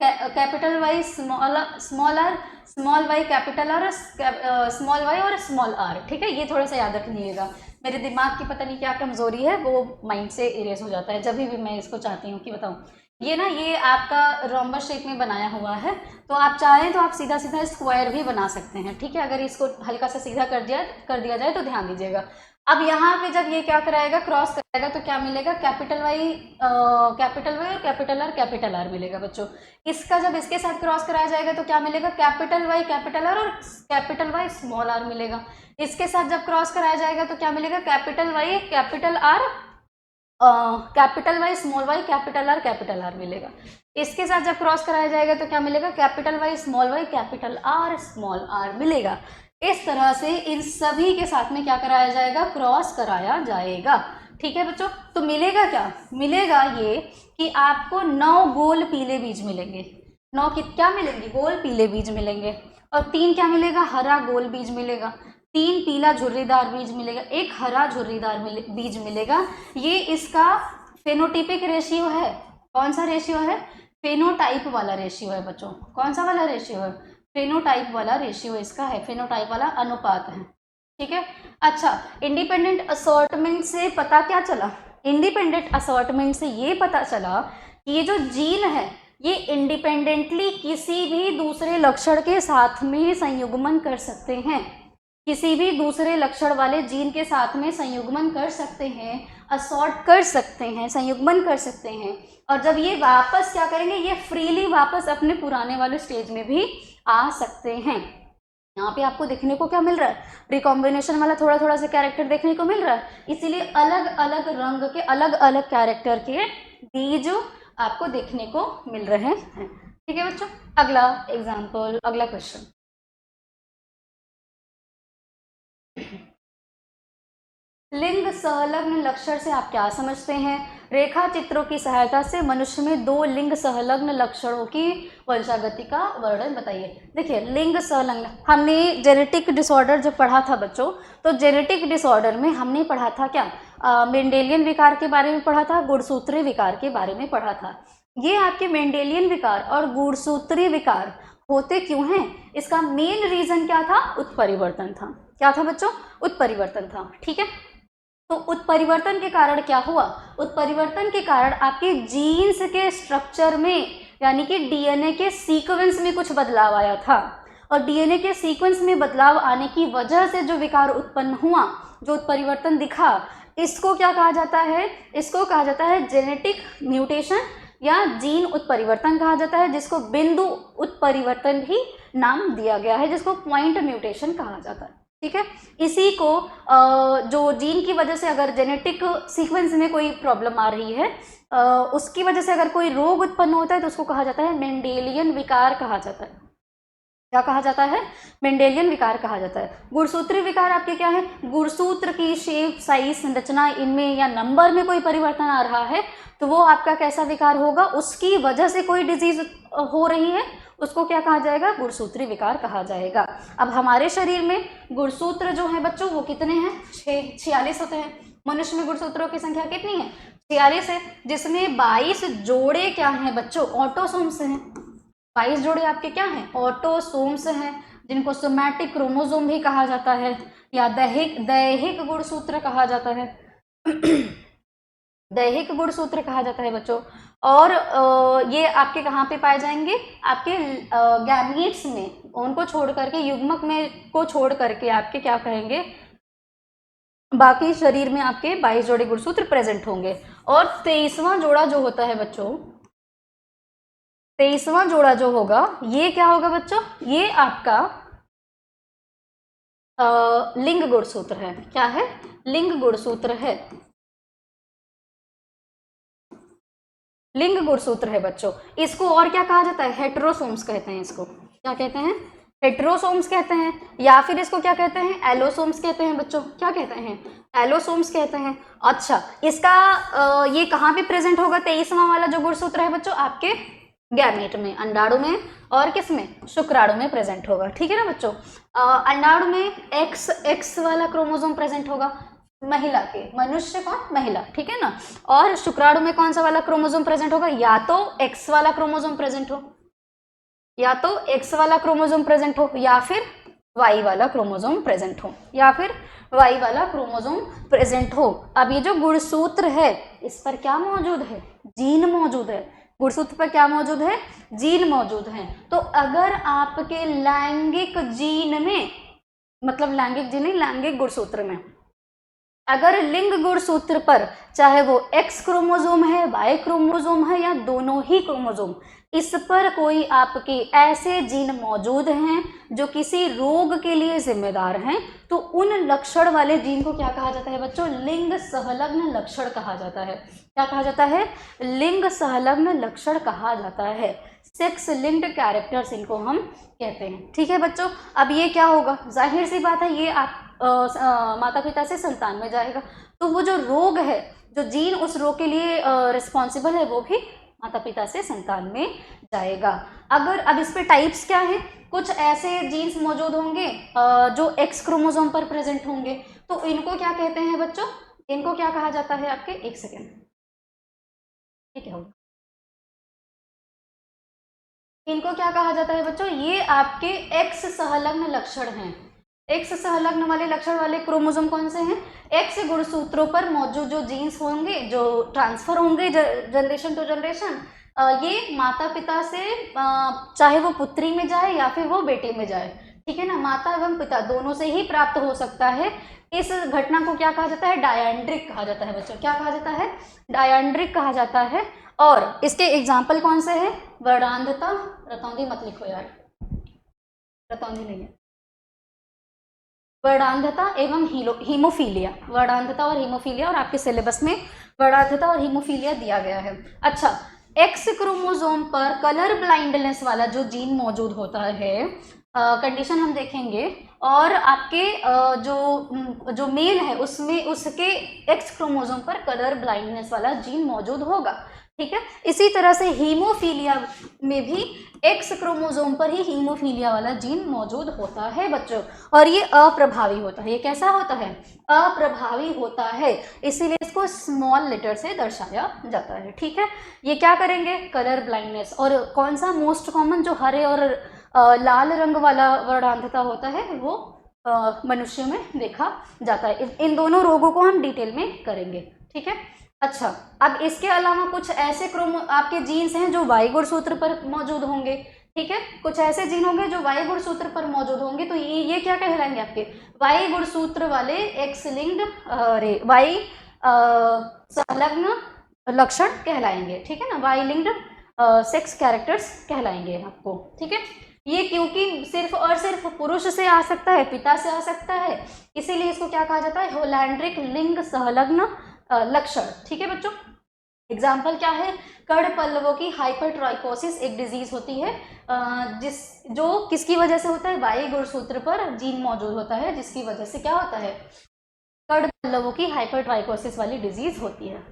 capital Y small R, small Y capital R, small Y और स्मॉल आर। ठीक है, ये थोड़ा सा याद रख लीजिएगा। मेरे दिमाग की पता नहीं क्या कमजोरी है, वो माइंड से इरेज हो जाता है जब भी मैं इसको चाहती हूँ कि बताऊँ। ये ना, ये आपका रोम्बस शेप में बनाया हुआ है, तो आप चाहें तो आप सीधा सीधा स्क्वायर भी बना सकते हैं। ठीक है, अगर इसको हल्का सा सीधा कर दिया जाए तो ध्यान दीजिएगा। अब यहाँ पे जब ये क्या कराएगा? क्रॉस कराएगा, तो क्या मिलेगा? कैपिटल वाई और कैपिटल आर मिलेगा बच्चों। इसका जब इसके साथ क्रॉस कराया जाएगा तो क्या मिलेगा? कैपिटल वाई कैपिटल आर और कैपिटल वाई स्मॉल आर मिलेगा। इसके साथ जब क्रॉस कराया जाएगा तो क्या मिलेगा? Capital Y capital R, capital Y small Y capital R मिलेगा। इसके साथ जब क्रॉस कराया जाएगा तो क्या मिलेगा? Capital Y small Y capital R small R मिलेगा। इस तरह से इन सभी के साथ में क्या कराया जाएगा? क्रॉस कराया जाएगा। ठीक है बच्चों, तो मिलेगा क्या? मिलेगा ये कि आपको 9 गोल पीले बीज मिलेंगे। 9 क्या मिलेंगे? गोल पीले बीज मिलेंगे। और 3 क्या मिलेगा? हरा गोल बीज मिलेगा। 3 पीला झुर्रीदार बीज मिलेगा, 1 हरा झुर्रीदार बीज मिलेगा। ये इसका फेनोटाइपिक रेशियो है। कौन सा रेशियो है? फेनोटाइप वाला रेशियो है बच्चों। कौन सा वाला रेशियो है? फेनोटाइप वाला रेशियो इसका है, फेनोटाइप वाला अनुपात है। ठीक है। अच्छा, इंडिपेंडेंट असॉर्टमेंट से पता क्या चला? इंडिपेंडेंट असॉर्टमेंट से ये पता चला कि ये जो जीन है ये इंडिपेंडेंटली किसी भी दूसरे लक्षण के साथ में संयुग्मन कर सकते हैं। किसी भी दूसरे लक्षण वाले जीन के साथ में संयुग्मन कर सकते हैं, असॉर्ट कर सकते हैं, संयुग्मन कर सकते हैं। और जब ये वापस क्या करेंगे, ये फ्रीली वापस अपने पुराने वाले स्टेज में भी आ सकते हैं। यहाँ पे आपको देखने को क्या मिल रहा है? रिकॉम्बिनेशन वाला थोड़ा थोड़ा सा कैरेक्टर देखने को मिल रहा है। इसीलिए अलग अलग रंग के अलग अलग कैरेक्टर के बीज आपको देखने को मिल रहे हैं। ठीक है बच्चों। अगला एग्जाम्पल, अगला क्वेश्चन। लिंग संलग्न लक्षण से आप क्या समझते हैं? रेखा चित्रों की सहायता से मनुष्य में 2 लिंग संलग्न लक्षणों की वंशागति का वर्णन बताइए। देखिए, लिंग संलग्न, हमने जेनेटिक डिसऑर्डर जब पढ़ा था बच्चों, तो जेनेटिक डिसऑर्डर में हमने पढ़ा था क्या? मेंडेलियन विकार के बारे में पढ़ा था, गुणसूत्रीय विकार के बारे में पढ़ा था। ये आपके मेंडेलियन विकार और गुणसूत्रीय विकार होते क्यों हैं? इसका मेन रीजन क्या था? उत्परिवर्तन था। क्या था बच्चों? उत्परिवर्तन था। ठीक है। तो उत्परिवर्तन के कारण क्या हुआ? उत्परिवर्तन के कारण आपके जीन्स के स्ट्रक्चर में, यानी कि डीएनए के सीक्वेंस में कुछ बदलाव आया था। और डीएनए के सीक्वेंस में बदलाव आने की वजह से जो विकार उत्पन्न हुआ, जो उत्परिवर्तन दिखा, इसको क्या कहा जाता है? इसको कहा जाता है जेनेटिक म्यूटेशन या जीन उत्परिवर्तन कहा जाता है, जिसको बिंदु उत्परिवर्तन भी नाम दिया गया है, जिसको पॉइंट म्यूटेशन कहा जाता है। ठीक है। इसी को जो जीन की वजह से अगर जेनेटिक सीक्वेंस में कोई प्रॉब्लम आ रही है, उसकी वजह से अगर कोई रोग उत्पन्न होता है, तो उसको कहा जाता है मेंडेलियन विकार कहा जाता है। क्या कहा जाता है? मेंडेलियन विकार कहा जाता है। गुणसूत्रीय विकार आपके क्या है? गुणसूत्र की शेप, साइज, संरचना इनमें या नंबर में कोई परिवर्तन आ रहा है, तो वो आपका कैसा विकार होगा? उसकी वजह से कोई डिजीज हो रही है, उसको क्या कहा जाएगा? गुणसूत्रीय विकार कहा जाएगा। अब हमारे शरीर में गुणसूत्र जो है बच्चों वो कितने हैं? 46 होते हैं। मनुष्य में गुणसूत्रों की संख्या कितनी है? 46 है, जिसमें 22 जोड़े क्या हैं बच्चों? ऑटोसोम्स हैं। 22 जोड़े आपके क्या हैं? ऑटोसोम्स हैं, जिनको सोमैटिक क्रोमोसोम भी कहा जाता है या दैहिक गुणसूत्र कहा जाता है। दैहिक गुणसूत्र कहा जाता है बच्चों। और ये आपके कहाँ पे पाए जाएंगे? आपके गैमीट्स में, उनको छोड़ करके, युग्मक में को छोड़ करके आपके क्या कहेंगे? बाकी शरीर में आपके 22 जोड़े गुणसूत्र प्रेजेंट होंगे। और 23वां जोड़ा जो होता है बच्चों, 23वां जोड़ा जो होगा, ये क्या होगा बच्चों? ये आपका लिंग गुणसूत्र है। क्या है? लिंग गुणसूत्र है। लिंग गुणसूत्र है बच्चों। इसको और क्या कहा जाता है? हेटेरोसोम्स कहते हैं। इसको क्या कहते हैं? हेटेरोसोम्स कहते हैं, या फिर इसको क्या कहते हैं? एलोसोम्स कहते हैं बच्चों। क्या कहते हैं? एलोसोम्स कहते हैं। अच्छा, इसका ये कहाँ पे प्रेजेंट होगा? 23वां वाला जो गुणसूत्र है बच्चों, आपके गैमेट में, अंडाणु में और किस में? शुक्राणु में प्रेजेंट होगा। ठीक है ना बच्चों। अंडाणु में एक्स वाला क्रोमोसोम प्रेजेंट होगा महिला के, मनुष्य कौन? महिला। ठीक है ना। और शुक्राणु में कौन सा वाला क्रोमोसोम प्रेजेंट होगा? या तो एक्स वाला क्रोमोसोम प्रेजेंट हो, या तो एक्स वाला क्रोमोसोम प्रेजेंट हो, या फिर वाई वाला क्रोमोसोम प्रेजेंट हो, या फिर वाई वाला क्रोमोसोम प्रेजेंट हो। अब ये जो गुणसूत्र है, इस पर क्या मौजूद है? जीन मौजूद है। गुणसूत्र पर क्या मौजूद है? जीन मौजूद है। तो अगर आपके लैंगिक जीन में, मतलब लैंगिक जीन नहीं, लैंगिक गुणसूत्र में, अगर लिंग गुणसूत्र पर चाहे वो एक्स क्रोमोसोम है, वाई क्रोमोसोम है या दोनों ही क्रोमोसोम, इस पर कोई आपके ऐसे जीन मौजूद हैं जो किसी रोग के लिए जिम्मेदार हैं, तो उन लक्षण वाले जीन को क्या कहा जाता है बच्चों? लिंग संलग्न लक्षण कहा जाता है। क्या कहा जाता है? लिंग संलग्न लक्षण कहा जाता है। सेक्स लिंक्ड कैरेक्टर्स इनको हम कहते हैं। ठीक है बच्चों। अब ये क्या होगा? जाहिर सी बात है, ये आप माता पिता से संतान में जाएगा, तो वो जो रोग है, जो जीन उस रोग के लिए रिस्पॉन्सिबल है, वो भी माता पिता से संतान में जाएगा। अगर अब इस पे टाइप्स क्या है, कुछ ऐसे जीन्स मौजूद होंगे जो एक्स क्रोमोसोम पर प्रेजेंट होंगे, तो इनको क्या कहते हैं बच्चों, इनको क्या कहा जाता है आपके, एक सेकेंड, ये क्या होगा, इनको क्या कहा जाता है बच्चों, ये आपके एक्स सहलग्न लक्षण हैं। एक्स सहलग्न वाले लक्षण वाले क्रोमोसोम कौन से हैं, एक्स गुणसूत्रों पर मौजूद जो जीन्स होंगे, जो ट्रांसफर होंगे जनरेशन टू जनरेशन, ये माता पिता से चाहे वो पुत्री में जाए या फिर वो बेटे में जाए, ठीक है ना, माता एवं पिता दोनों से ही प्राप्त हो सकता है। इस घटना को क्या कहा जाता है, डायैंड्रिक कहा जाता है बच्चों, क्या कहा जाता है, डायैंड्रिक कहा जाता है। और इसके एग्जाम्पल कौन से हैं, वर्णांधता, रतौंधी मत लिखो यार, रतौंधी नहीं है, वर्णांधता एवं हीमोफीलिया, वर्णांधता और हीमोफीलिया, और आपके सिलेबस में वर्णांधता और हीमोफीलिया दिया गया है। अच्छा, एक्स क्रोमोसोम पर कलर ब्लाइंडनेस वाला जो जीन मौजूद होता है, कंडीशन हम देखेंगे, और आपके जो मेल है उसमें उसके एक्स क्रोमोसोम पर कलर ब्लाइंडनेस वाला जीन मौजूद होगा, ठीक है। इसी तरह से हीमोफीलिया में भी एक्स क्रोमोसोम पर ही हीमोफीलिया वाला जीन मौजूद होता है बच्चों, और ये अप्रभावी होता है। ये कैसा होता है, अप्रभावी होता है, इसीलिए इसको स्मॉल लेटर से दर्शाया जाता है, ठीक है। ये क्या करेंगे, कलर ब्लाइंडनेस। और कौन सा मोस्ट कॉमन, जो हरे और लाल रंग वाला वर्णांधता होता है, वो मनुष्य में देखा जाता है। इन दोनों रोगों को हम डिटेल में करेंगे, ठीक है। अच्छा, अब इसके अलावा कुछ ऐसे आपके जीन्स हैं जो वाई गुणसूत्र पर मौजूद होंगे, ठीक है, कुछ ऐसे जीन होंगे जो वाई गुणसूत्र पर मौजूद होंगे, तो ये क्या कहलाएंगे, आपके वाई गुणसूत्र वाले एक्स लिंक्ड वाई संलग्न लक्षण कहलाएंगे, ठीक है ना, वाई लिंक्ड सेक्स कैरेक्टर्स कहलाएंगे आपको, ठीक है। ये क्योंकि सिर्फ और सिर्फ पुरुष से आ सकता है, पिता से आ सकता है, इसीलिए इसको क्या कहा जाता है, होलैंड्रिक लिंग सहलग्न लक्षण, ठीक है बच्चों। एग्जाम्पल क्या है, कर्ण पल्लवों की हाइपरट्राइकोसिस एक डिजीज होती है, जो किसकी वजह से होता है, वाई गुणसूत्र पर जीन मौजूद होता है, जिसकी वजह से क्या होता है, कर्ण पल्लवों की हाइपरट्राइकोसिस वाली डिजीज होती है।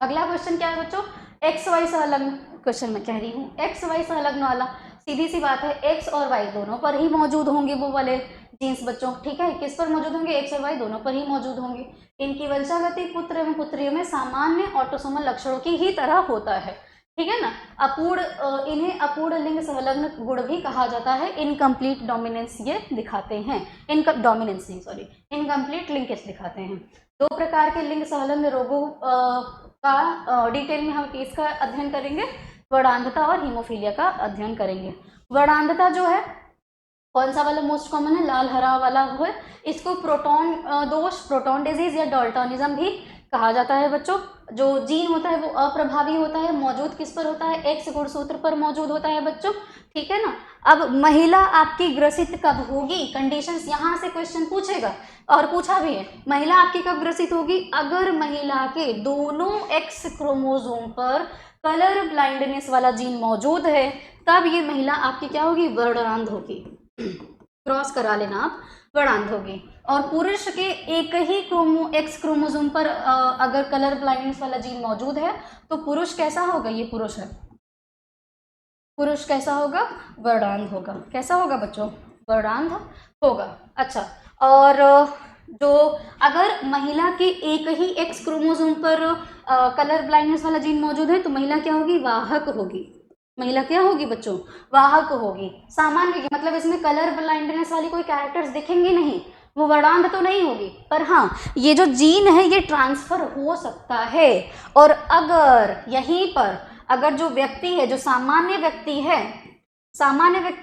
अगला क्वेश्चन क्या है बच्चों, एक्स वाई संलग्न, क्वेश्चन मैं कह रही हूँ एक्स वाई संलग्न वाला, सीधी सी बात है, एक्स और वाई दोनों पर ही मौजूद होंगे वो वाले जीन्स बच्चों, ठीक है, किस पर मौजूद होंगे, एक्स और वाई दोनों पर ही मौजूद होंगे। इनकी वंशागति पुत्र एवं पुत्रियों में सामान्य ऑटोसोमल लक्षणों की ही तरह होता है, ठीक है ना। इन्हें अपूर्ण लिंग संलग्न गुण भी कहा जाता है, इनकम्प्लीट डोमिनेंस ये दिखाते हैं, इनकम्प्लीट लिंकेज दिखाते हैं। दो प्रकार के लिंग संलग्न रोगों का डिटेल में हम इसका अध्ययन करेंगे, वर्णांधता और हीमोफीलिया का अध्ययन करेंगे। वर्णांधता जो है कौन सा वाला मोस्ट कॉमन है, लाल हरा वाला है, इसको प्रोटॉन दोष, प्रोटॉन डिजीज या डॉल्टनिज्म भी कहा जाता है बच्चों। जो जीन होता है वो अप्रभावी होता है, मौजूद किस पर होता है, एक्स गुणसूत्र पर मौजूद होता है बच्चों, ठीक है ना। अब महिला आपकी ग्रसित कब होगी, कंडीशंस यहाँ से क्वेश्चन पूछेगा और पूछा भी है, महिला आपकी कब ग्रसित होगी, अगर महिला के दोनों एक्स क्रोमोसोम पर कलर ब्लाइंडनेस वाला जीन मौजूद है, तब ये महिला आपकी क्या होगी, वर्णांध होगी। क्रॉस करा लेना आप, वर्णांध होगी। और पुरुष के एक ही एक्स क्रोमोसोम पर अगर कलर ब्लाइंडनेस वाला जीन मौजूद है, तो पुरुष कैसा होगा, ये पुरुष है, पुरुष कैसा होगा, वर्णांध होगा। कैसा होगा बच्चों, वर्णांध होगा। अच्छा, और जो अगर महिला के एक ही एक्स क्रोमोसोम पर कलर ब्लाइंडनेस वाला जीन मौजूद है, तो महिला क्या होगी, वाहक होगी। महिला क्या होगी बच्चों, वाहक होगी। सामान्य मतलब इसमें कलर ब्लाइंडनेस वाली कोई कैरेक्टर्स दिखेंगे नहीं, वो वर्णांध तो नहीं होगी, पर हाँ ये जो जीन है ये ट्रांसफर हो सकता है। और अगर यहीं पर अगर जो व्यक्ति है, जो सामान्य व्यक्ति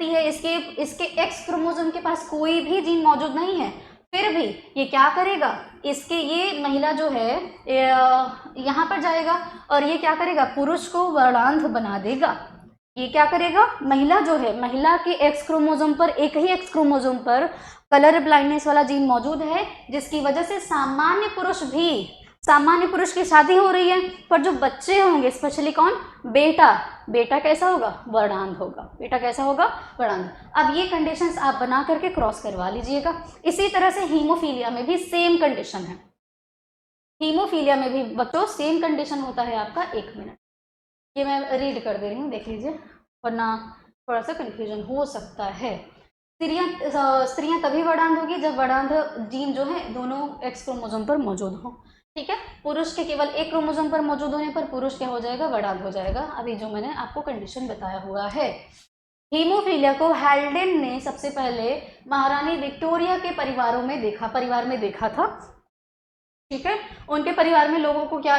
है, इसके एक्स क्रोमोसोम के पास कोई भी जीन मौजूद नहीं है, फिर भी ये क्या करेगा, ये महिला जो है यहाँ पर जाएगा और ये क्या करेगा, पुरुष को वर्णांध बना देगा। ये क्या करेगा, महिला जो है, महिला के एक्स क्रोमोसोम पर, एक ही एक्स क्रोमोसोम पर कलर ब्लाइंडनेस वाला जीन मौजूद है, जिसकी वजह से सामान्य पुरुष की शादी हो रही है, पर जो बच्चे होंगे, स्पेशली कौन, बेटा कैसा होगा, वर्णांध होगा। बेटा कैसा होगा, वर्णांध। अब ये कंडीशंस आप बना करके क्रॉस करवा लीजिएगा। इसी तरह से हीमोफीलिया में भी सेम कंडीशन है, हीमोफीलिया में भी बच्चों सेम कंडीशन होता है आपका, 1 मिनट, ये मैं रीड कर दे रही हूँ, देख लीजिए, वरना थोड़ा सा कन्फ्यूजन हो सकता है। स्त्रियां तभी वर्णांध होगी जब वर्णांध जीन जो है दोनों एक्स क्रोमोसोम पर मौजूद हो। ठीक है, पुरुष के केवल एक क्रोमोसोम पर मौजूद होने पर पुरुष क्या हो जाएगा, वर्णांध हो जाएगा। अभी जो मैंने आपको कंडीशन बताया हुआ है। हीमोफीलिया को हेल्डेन ने सबसे पहले महारानी विक्टोरिया के परिवार में देखा था। ठीक है, उनके परिवार में लोगों को क्या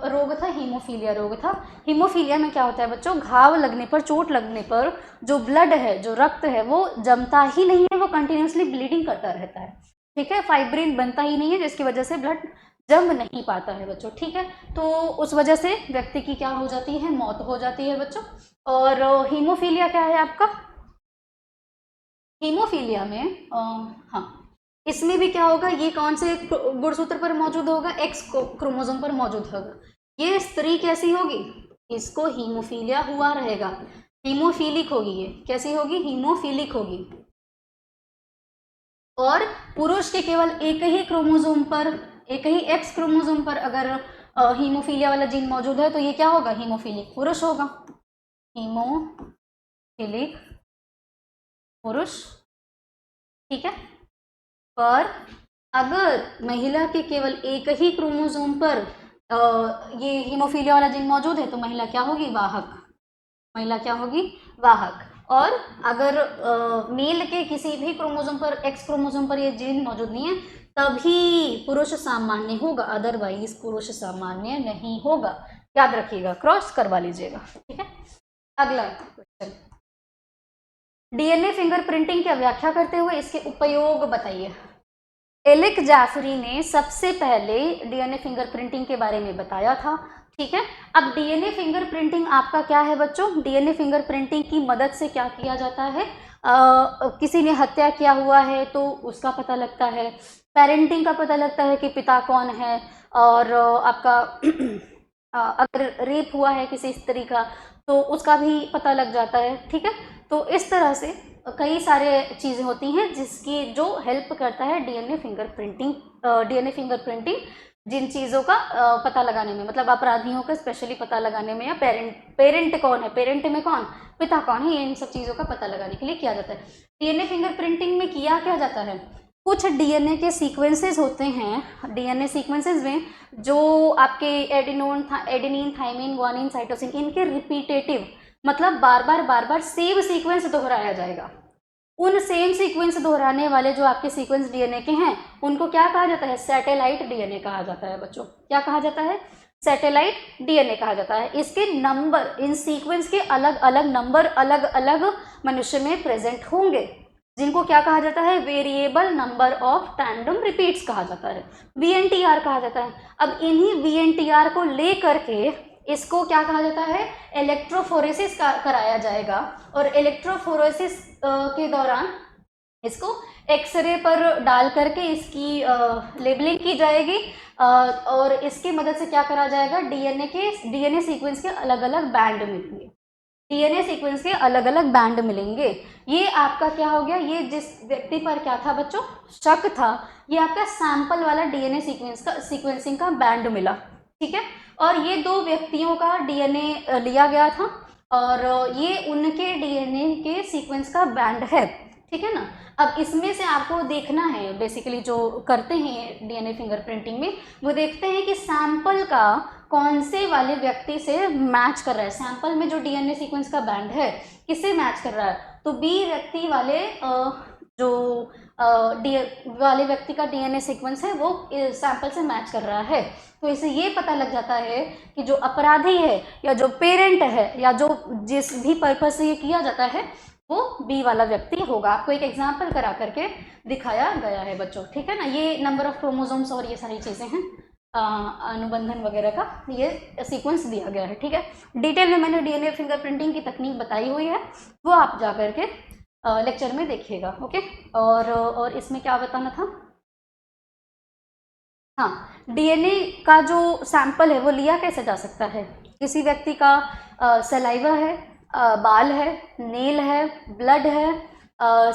रोग था, हीमोफीलिया रोग था। हीमोफीलिया में क्या होता है बच्चों, घाव लगने पर, चोट लगने पर जो ब्लड है, जो रक्त है, वो जमता ही नहीं है, वो कंटिन्यूसली ब्लीडिंग करता रहता है। ठीक है, फाइब्रिन बनता ही नहीं है, जिसकी वजह से ब्लड जम नहीं पाता है बच्चों। ठीक है, तो उस वजह से व्यक्ति की क्या हो जाती है, मौत हो जाती है बच्चों। और हीमोफीलिया क्या है आपका, हीमोफीलिया में हाँ, इसमें भी क्या होगा, ये कौन से गुणसूत्र पर मौजूद होगा, एक्स क्रोमोसोम पर मौजूद होगा। ये स्त्री कैसी होगी, इसको हीमोफीलिया हुआ रहेगा, हीमोफीलिक होगी, ये कैसी होगी, हीमोफीलिक होगी। और पुरुष के केवल एक ही क्रोमोसोम पर, एक ही एक्स क्रोमोसोम पर अगर हीमोफीलिया वाला जीन मौजूद है तो ये क्या होगा, हीमोफीलिक पुरुष होगा, हीमोफीलिक पुरुष। ठीक है, पर अगर महिला के केवल एक ही क्रोमोसोम पर ये हीमोफीलिया वाला जीन मौजूद है तो महिला क्या होगी, वाहक, महिला क्या होगी, वाहक। और अगर मेल के किसी भी क्रोमोसोम पर, एक्स क्रोमोसोम पर ये जीन मौजूद नहीं है तभी पुरुष सामान्य होगा, अदरवाइज पुरुष सामान्य नहीं होगा। याद रखिएगा, क्रॉस करवा लीजिएगा। ठीक है, अगला क्वेश्चन, डीएनए फिंगरप्रिंटिंग की व्याख्या करते हुए इसके उपयोग बताइए। एलिक जैफरी ने सबसे पहले डीएनए फिंगरप्रिंटिंग के बारे में बताया था। ठीक है, अब डीएनए फिंगरप्रिंटिंग आपका क्या है बच्चों, डीएनए फिंगरप्रिंटिंग की मदद से क्या किया जाता है, किसी ने हत्या किया हुआ है तो उसका पता लगता है, पेरेंटिंग का पता लगता है कि पिता कौन है, और आपका अगर रेप हुआ है किसी स्त्री का तो उसका भी पता लग जाता है। ठीक है, तो इस तरह से कई सारे चीज़ें होती हैं जिसकी जो हेल्प करता है डीएनए फिंगरप्रिंटिंग जिन चीज़ों का पता लगाने में, मतलब अपराधियों का स्पेशली पता लगाने में, या पेरेंट कौन है, पेरेंट में कौन, पिता कौन है, ये इन सब चीज़ों का पता लगाने के लिए किया जाता है। डीएनए फिंगरप्रिंटिंग में किया क्या जाता है, कुछ डीएनए के सीक्वेंसेस होते हैं, डीएनए सीक्वेंसेस में जो आपके एडेनिन, थाइमिन, ग्वानिन, साइटोसिन, इनके रिपीटेटिव, मतलब बार बार सेम सीक्वेंस दोहराया जाएगा। उन सेम सीक्वेंस दोहराने वाले जो आपके सीक्वेंस डीएनए के हैं उनको क्या कहा जाता है, सैटेलाइट डीएनए कहा जाता है बच्चों। क्या कहा जाता है, सैटेलाइट डीएनए कहा जाता है। इसके नंबर, इन सीक्वेंस के अलग अलग नंबर अलग अलग मनुष्य में प्रेजेंट होंगे, जिनको क्या कहा जाता है, variable number of tandem repeats कहा जाता है, वीएनटीआर कहा जाता है। अब इन्हीं वीएनटीआर को ले करके इसको क्या कहा जाता है, इलेक्ट्रोफोरेसिस कराया जाएगा, और इलेक्ट्रोफोरेसिस के दौरान इसको एक्सरे पर डाल करके इसकी लेबलिंग की जाएगी, और इसकी मदद से क्या करा जाएगा, डीएनए सीक्वेंस के अलग अलग बैंड मिलेंगे, डीएनए सीक्वेंस के अलग अलग बैंड मिलेंगे। ये आपका क्या हो गया, ये जिस व्यक्ति पर क्या था बच्चों, शक था, ये आपका सैंपल वाला डीएनए सीक्वेंसिंग का बैंड मिला। ठीक है, और ये दो व्यक्तियों का डीएनए लिया गया था और ये उनके डीएनए के सीक्वेंस का बैंड है। ठीक है ना, अब इसमें से आपको देखना है, बेसिकली जो करते हैं डीएनए फिंगरप्रिंटिंग में वो देखते हैं कि सैंपल का कौन से वाले व्यक्ति से मैच कर रहा है, सैंपल में जो डीएनए सीक्वेंस का बैंड है किससे मैच कर रहा है, तो बी व्यक्ति वाले जो वाले व्यक्ति का डीएनए सीक्वेंस है वो सैंपल से मैच कर रहा है। तो इससे ये पता लग जाता है कि जो अपराधी है या जो पेरेंट है या जो जिस भी पर्पस से ये किया जाता है वो बी वाला व्यक्ति होगा। आपको एक एग्जाम्पल करा करके दिखाया गया है बच्चों। ठीक है ना, ये नंबर ऑफ क्रोमोसोम्स और ये सारी चीज़ें हैं, अनुबंधन वगैरह का ये सीक्वेंस दिया गया है। ठीक है, डिटेल में मैंने डीएनए फिंगरप्रिंटिंग की तकनीक बताई हुई है, वो आप जा करके लेक्चर में देखिएगा। ओके, और इसमें क्या बताना था, हाँ, डीएनए का जो सैंपल है वो लिया कैसे जा सकता है, किसी व्यक्ति का सलाइवा है, बाल है, नेल है, ब्लड है,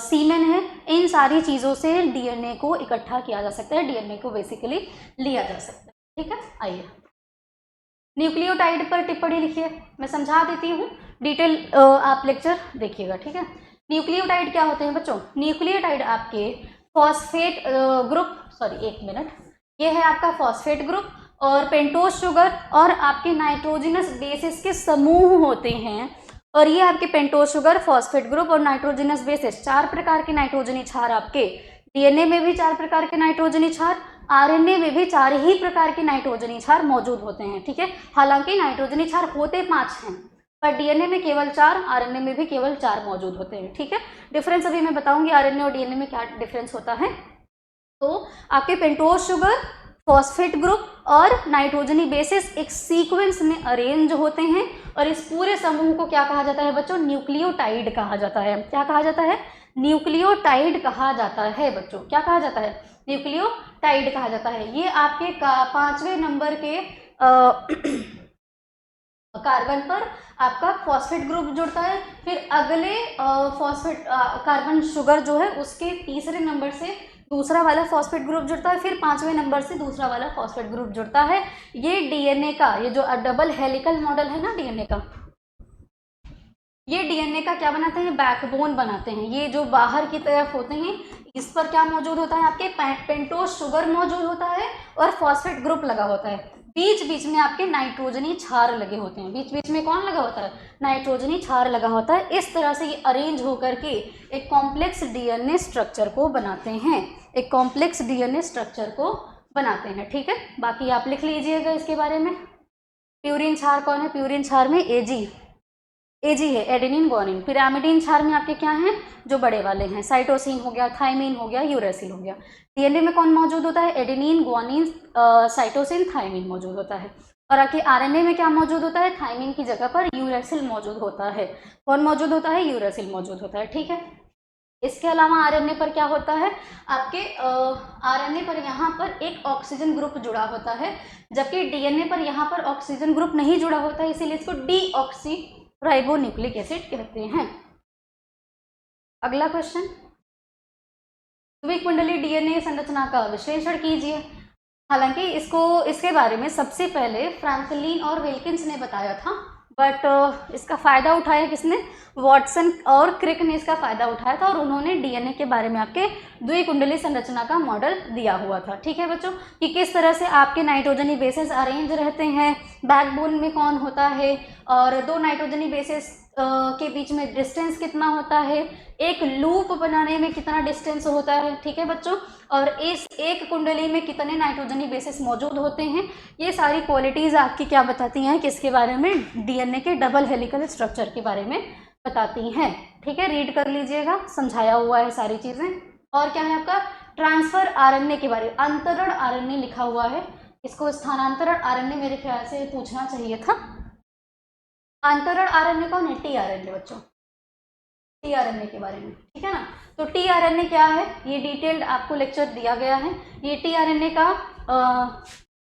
सीमेन है, इन सारी चीज़ों से डीएनए को इकट्ठा किया जा सकता है, डीएनए को बेसिकली लिया जा सकता है। ठीक है, आइए न्यूक्लियोटाइड पर टिप्पणी लिखिए, मैं समझा देती हूँ, डिटेल आप लेक्चर देखिएगा, ठीक है। न्यूक्लियोटाइड क्या होते हैं बच्चों? न्यूक्लियोटाइड आपके फॉस्फेट ग्रुप, सॉरी एक मिनट, ये है आपका फॉस्फेट ग्रुप और पेंटोज शुगर और आपके नाइट्रोजनस बेसिस के समूह होते हैं। और ये आपके पेंटोज शुगर, फॉस्फेट ग्रुप और नाइट्रोजनस बेसिस, 4 प्रकार के नाइट्रोजनी क्षार आपके डीएनए में भी 4 प्रकार के नाइट्रोजनी क्षार, आरएनए में भी 4 ही प्रकार के नाइट्रोजनी क्षार मौजूद होते हैं, ठीक है। हालांकि नाइट्रोजनी क्षार होते 5 हैं, पर डीएनए में केवल 4, आरएनए में भी केवल 4 मौजूद होते हैं, ठीक है। डिफरेंस अभी मैं बताऊंगी आरएनए और डीएनए में क्या डिफरेंस होता है। तो आपके पेंटोज शुगर, फॉस्फेट ग्रुप और नाइट्रोजनी बेसिस एक सीक्वेंस में अरेंज होते हैं और इस पूरे समूह को क्या कहा जाता है बच्चों? न्यूक्लियोटाइड कहा जाता है। क्या कहा जाता है? न्यूक्लियोटाइड कहा जाता है बच्चों। क्या कहा जाता है? न्यूक्लियोटाइड कहा जाता है। ये आपके 5वें नंबर के कार्बन पर आपका फॉस्फेट ग्रुप जुड़ता है, फिर अगले फॉस्फेट कार्बन शुगर जो है उसके 3रे नंबर से दूसरा वाला फॉस्फेट ग्रुप जुड़ता है, फिर 5वें नंबर से दूसरा वाला फॉस्फेट ग्रुप जुड़ता है। ये डीएनए का, ये जो डबल हेलिकल मॉडल है ना डीएनए का, ये डीएनए का क्या बनाते हैं? बैकबोन बनाते हैं। ये जो बाहर की तरफ होते हैं इस पर क्या मौजूद होता है? आपके पेंटोज शुगर मौजूद होता है और फॉस्फेट ग्रुप लगा होता है। बीच बीच में आपके नाइट्रोजनी क्षार लगे होते हैं। बीच बीच में कौन लगा होता है? नाइट्रोजनी क्षार लगा होता है। इस तरह से ये अरेंज होकर के एक कॉम्प्लेक्स डीएनए स्ट्रक्चर को बनाते हैं, एक कॉम्प्लेक्स डीएनए स्ट्रक्चर को बनाते हैं, ठीक है। बाकी आप लिख लीजिएगा इसके बारे में। प्यूरिन क्षार कौन है? प्यूरिन क्षार में एजी है, एडेनिन ग्वानिन। पिरामिडीन क्षार में आपके क्या हैं? जो बड़े वाले हैं, साइटोसिन हो गया, थाइमिन हो गया, यूरेसिल हो गया। डीएनए में कौन मौजूद होता है? एडेनिन, ग्वानिन, साइटोसिन, थाइमिन मौजूद होता है। और आपके आरएनए में क्या मौजूद होता है? थाइमिन की जगह पर यूरेसिल मौजूद होता है। कौन मौजूद होता है? यूरेसिल मौजूद होता है, ठीक है। इसके अलावा आरएनए पर क्या होता है? आपके आरएनए पर यहाँ पर एक ऑक्सीजन ग्रुप जुड़ा होता है, जबकि डीएनए पर यहाँ पर ऑक्सीजन ग्रुप नहीं जुड़ा होता है, इसीलिए इसको डीऑक्सी राइबोन्यूक्लिक एसिड कहते हैं। अगला क्वेश्चन, द्विक कुंडली डीएनए संरचना का विश्लेषण कीजिए। हालांकि इसके बारे में सबसे पहले फ्रैंकलिन और विल्किंस ने बताया था, बट इसका फ़ायदा उठाया किसने? वॉटसन और क्रिक ने इसका फ़ायदा उठाया था और उन्होंने डीएनए के बारे में आपके द्विकुंडली संरचना का मॉडल दिया हुआ था, ठीक है बच्चों, कि किस तरह से आपके नाइट्रोजनी बेसिस अरेंज रहते हैं, बैकबोन में कौन होता है और 2 नाइट्रोजनी बेसिस के बीच में डिस्टेंस कितना होता है, एक लूप बनाने में कितना डिस्टेंस होता है, ठीक है बच्चों, और इस एक कुंडली में कितने नाइट्रोजनी बेसिस मौजूद होते हैं। ये सारी क्वालिटीज़ आपकी क्या बताती हैं? किसके बारे में? डीएनए के डबल हेलिकल स्ट्रक्चर के बारे में बताती हैं, ठीक है। रीड कर लीजिएगा, समझाया हुआ है सारी चीज़ें। और क्या है आपका? ट्रांसफर आरएनए के बारे में, अंतरण आरएनए लिखा हुआ है, इसको स्थानांतरण आरएनए मेरे ख्याल से पूछना चाहिए था। अंतरण आरएनए कौन है? टीआरएनए बच्चों, टीआरएनए के बारे में, ठीक है ना। तो टीआरएनए क्या है? ये डिटेल्ड आपको लेक्चर दिया गया है। ये टीआरएनए का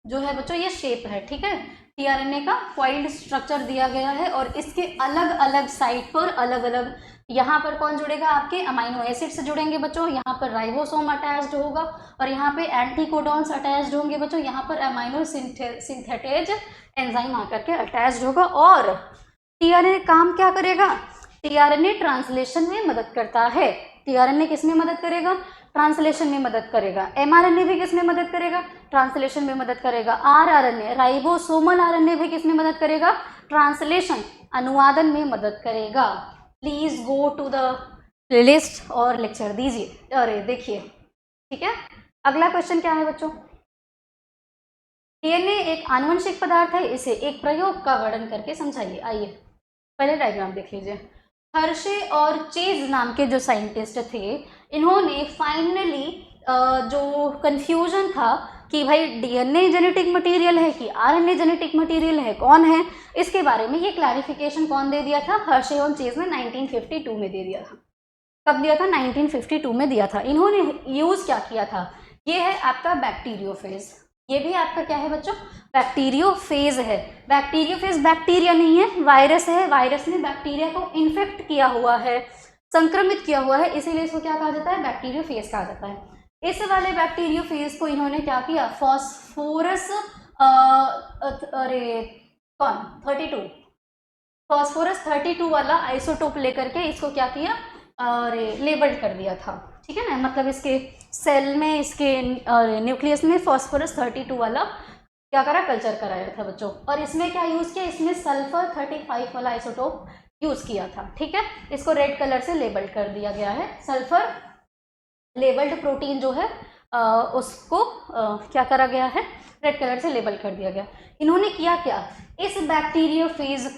जो है बच्चों ये शेप है, ठीक है। टीआरएनए का कॉइल्ड स्ट्रक्चर दिया गया है और इसके अलग अलग साइट पर अलग अलग, यहाँ पर कौन जुड़ेगा? आपके अमाइनो एसिड्स जुड़ेंगे बच्चों, यहाँ पर राइबोसोम अटैच्ड होगा और यहाँ पे एंटीकोडॉन्स अटैच्ड होंगे बच्चों, यहाँ पर अमाइनो सिंथेटेज एंजाइम आकर के अटैच्ड होगा। और टीआरएनए काम क्या करेगा? टीआरएनए ट्रांसलेशन में मदद करता है। टीआरएनए किस में मदद करेगा? ट्रांसलेशन में मदद करेगा। एमआरएनए भी किस में मदद करेगा? ट्रांसलेशन में मदद करेगा। आरआरएनए, राइबोसोमल आरएनए भी किस में मदद करेगा? ट्रांसलेशन, अनुवादन में मदद करेगा। Please go to the playlist और लेक्चर दीजिए। अरे देखिए, ठीक है। अगला क्वेश्चन क्या है बच्चों? डीएनए एक आनुवंशिक पदार्थ है, इसे एक प्रयोग का वर्णन करके समझाइए। आइए पहले डायग्राम देख लीजिए। हर्शे और चेज नाम के जो साइंटिस्ट थे, इन्होंने फाइनली जो कंफ्यूजन था कि भाई डीएनए जेनेटिक मटेरियल है कि आरएनए जेनेटिक मटेरियल है, कौन है, इसके बारे में ये क्लैरिफिकेशन कौन दे दिया था? हर्शे और चेज ने 1952 में दे दिया था। कब दिया था? 1952 में दिया था। इन्होंने यूज क्या किया था? ये है आपका बैक्टीरियोफेज। ये भी आपका क्या है बच्चों? बैक्टीरियोफेज है। बैक्टीरियोफेज बैक्टीरिया नहीं है, वायरस है। वायरस ने बैक्टीरिया को इन्फेक्ट किया हुआ है, संक्रमित किया हुआ है, इसीलिए इसको क्या कहा जाता है? बैक्टीरियोफेज कहा जाता है। इस वाले बैक्टीरियोफेज को इन्होंने क्या किया? फॉस्फोरस कौन 32 फॉस्फोरस 32 वाला आइसोटोप लेकर के इसको क्या किया, अरे लेबल्ड कर दिया था, ठीक है ना। मतलब इसके सेल में, इसके न्यूक्लियस में फॉस्फोरस 32 वाला क्या करा, कल्चर कराया था बच्चों। और इसमें क्या यूज किया, इसमें सल्फर 35 वाला आइसोटोप यूज किया था, ठीक है। इसको रेड कलर से लेबल्ड कर दिया गया है। सल्फर लेबल्ड प्रोटीन जो है उसको क्या करा गया है, रेड कलर से लेबल कर दिया गया। इन्होंने किया क्या, इस बैक्टीरियोफेज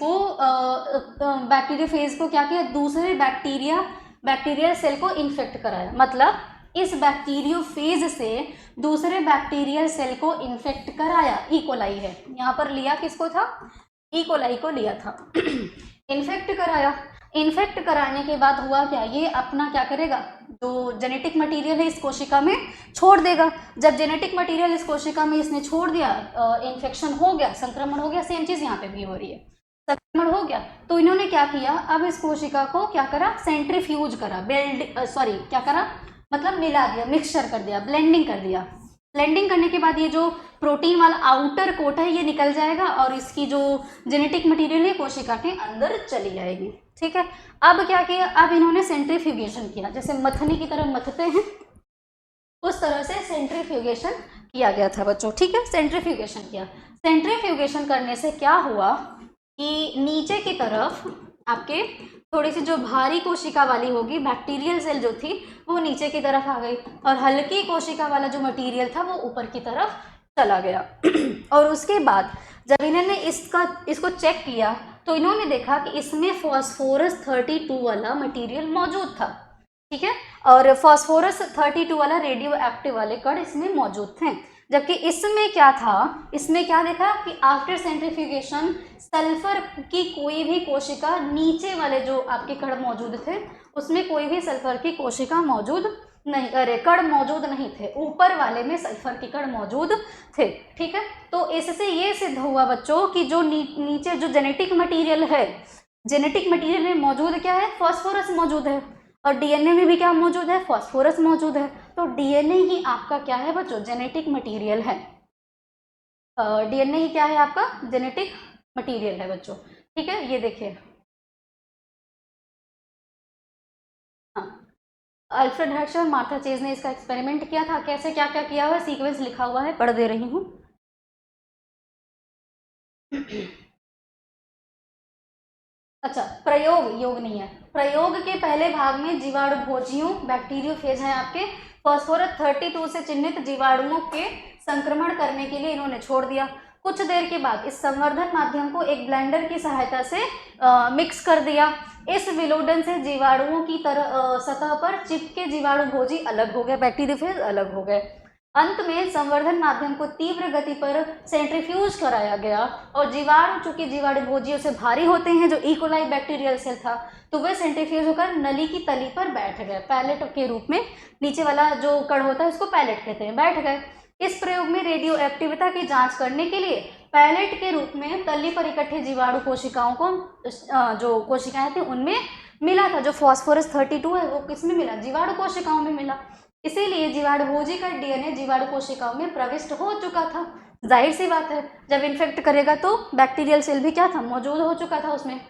को क्या किया, दूसरे बैक्टीरियल सेल को इन्फेक्ट कराया। मतलब इस बैक्टीरियोफेज से दूसरे बैक्टीरियल सेल को इन्फेक्ट कराया। इकोलाई है यहाँ पर, लिया किसको था, इकोलाई को लिया था। इन्फेक्ट कराया। इन्फेक्ट कराने के बाद हुआ क्या, ये अपना क्या करेगा, जो जेनेटिक मटेरियल है इस कोशिका में छोड़ देगा। जब जेनेटिक मटेरियल इस कोशिका में इसने छोड़ दिया, इन्फेक्शन हो गया, संक्रमण हो गया, सेम चीज यहाँ पे भी हो रही है, संक्रमण हो गया। तो इन्होंने क्या किया, अब इस कोशिका को क्या करा, सेंट्रीफ्यूज करा, क्या करा, मतलब मिला दिया, मिक्सचर कर दिया, ब्लेंडिंग कर दिया। ब्लेंडिंग करने के बाद ये जो प्रोटीन वाला आउटर कोट है ये निकल जाएगा और इसकी जो जेनेटिक मटेरियल है कोशिका के अंदर चली जाएगी, ठीक है। अब क्या किया, अब इन्होंने सेंट्रीफ्यूगेशन किया, जैसे मथनी की तरह मथते हैं उस तरह से सेंट्रीफ्यूगेशन किया गया था बच्चों, ठीक है। सेंट्रीफ्यूगेशन किया। सेंट्रीफ्यूगेशन करने से क्या हुआ कि नीचे की तरफ आपके थोड़ी सी जो भारी कोशिका वाली होगी बैक्टीरियल सेल जो थी वो नीचे की तरफ आ गई और हल्की कोशिका वाला जो मटेरियल था वो ऊपर की तरफ चला गया। और उसके बाद जब इन्होंने इसको चेक किया तो इन्होंने देखा कि इसमें फॉस्फोरस 32 वाला मटेरियल मौजूद था, ठीक है। और फॉस्फोरस 32 वाला रेडियो एक्टिव वाले कण इसमें मौजूद थे। जबकि इसमें क्या था, इसमें क्या देखा कि आफ्टर सेंट्रीफ्यूगेशन सल्फर की कोई भी कोशिका, नीचे वाले जो आपके कण मौजूद थे उसमें कोई भी सल्फर की कोशिका मौजूद नहीं, अरे कण मौजूद नहीं थे, ऊपर वाले में सल्फर के कण मौजूद थे, ठीक है। तो इससे ये सिद्ध हुआ बच्चों कि जो नीचे जो जेनेटिक मटेरियल है, जेनेटिक मटेरियल में मौजूद क्या है, फॉस्फोरस मौजूद है और डीएनए में भी क्या मौजूद है, फॉस्फोरस मौजूद है। तो डीएनए ही आपका क्या है बच्चों, जेनेटिक मटेरियल है। डीएनए ही क्या है आपका, जेनेटिक मटेरियल है बच्चों, ठीक है। ये देखिए, हाँ, अल्फ्रेड हर्श और मार्था चेज ने इसका एक्सपेरिमेंट किया था। कैसे क्या क्या किया हुआ है, सीक्वेंस लिखा हुआ है, पढ़ दे रही हूँ। अच्छा, प्रयोग, योग नहीं है। प्रयोग के पहले भाग में जीवाणु भोजियों, बैक्टीरियोफेज है आपके, फॉस्फोरस 32 से चिन्हित जीवाणुओं के संक्रमण करने के लिए इन्होंने छोड़ दिया। कुछ देर के बाद इस संवर्धन माध्यम को एक ब्लेंडर की सहायता से मिक्स कर दिया। इस विलोडन से जीवाणुओं की तरह सतह पर चिपके जीवाणु भोजी अलग हो गए, बैक्टीरियोफेज अलग हो गए। अंत में संवर्धन माध्यम को तीव्र गति पर सेंट्रीफ्यूज कराया गया और जीवाणु, चूंकि जीवाणु भोजियों से भारी होते हैं, जो इकोलाई बैक्टीरियल सेल था, तो वे सेंट्रीफ्यूज होकर नली की तली पर बैठ गए, पैलेट के रूप में। नीचे वाला जो कण होता है उसको पैलेट कहते हैं, बैठ गए। इस प्रयोग में रेडियो एक्टिविटी की जांच करने के लिए पैलेट के रूप में तली पर इकट्ठे जीवाणु कोशिकाओं को, जो कोशिकाएं थी उनमें मिला था। जो फॉस्फोरस 32 है वो किसमें मिला, जीवाणु कोशिकाओं में मिला। इसीलिए जीवाणु भोजी का डीएनए जीवाणु कोशिकाओं में प्रविष्ट हो चुका था। जाहिर सी बात है, जब इन्फेक्ट करेगा तो बैक्टीरियल सेल भी क्या था, मौजूद हो चुका था उसमें।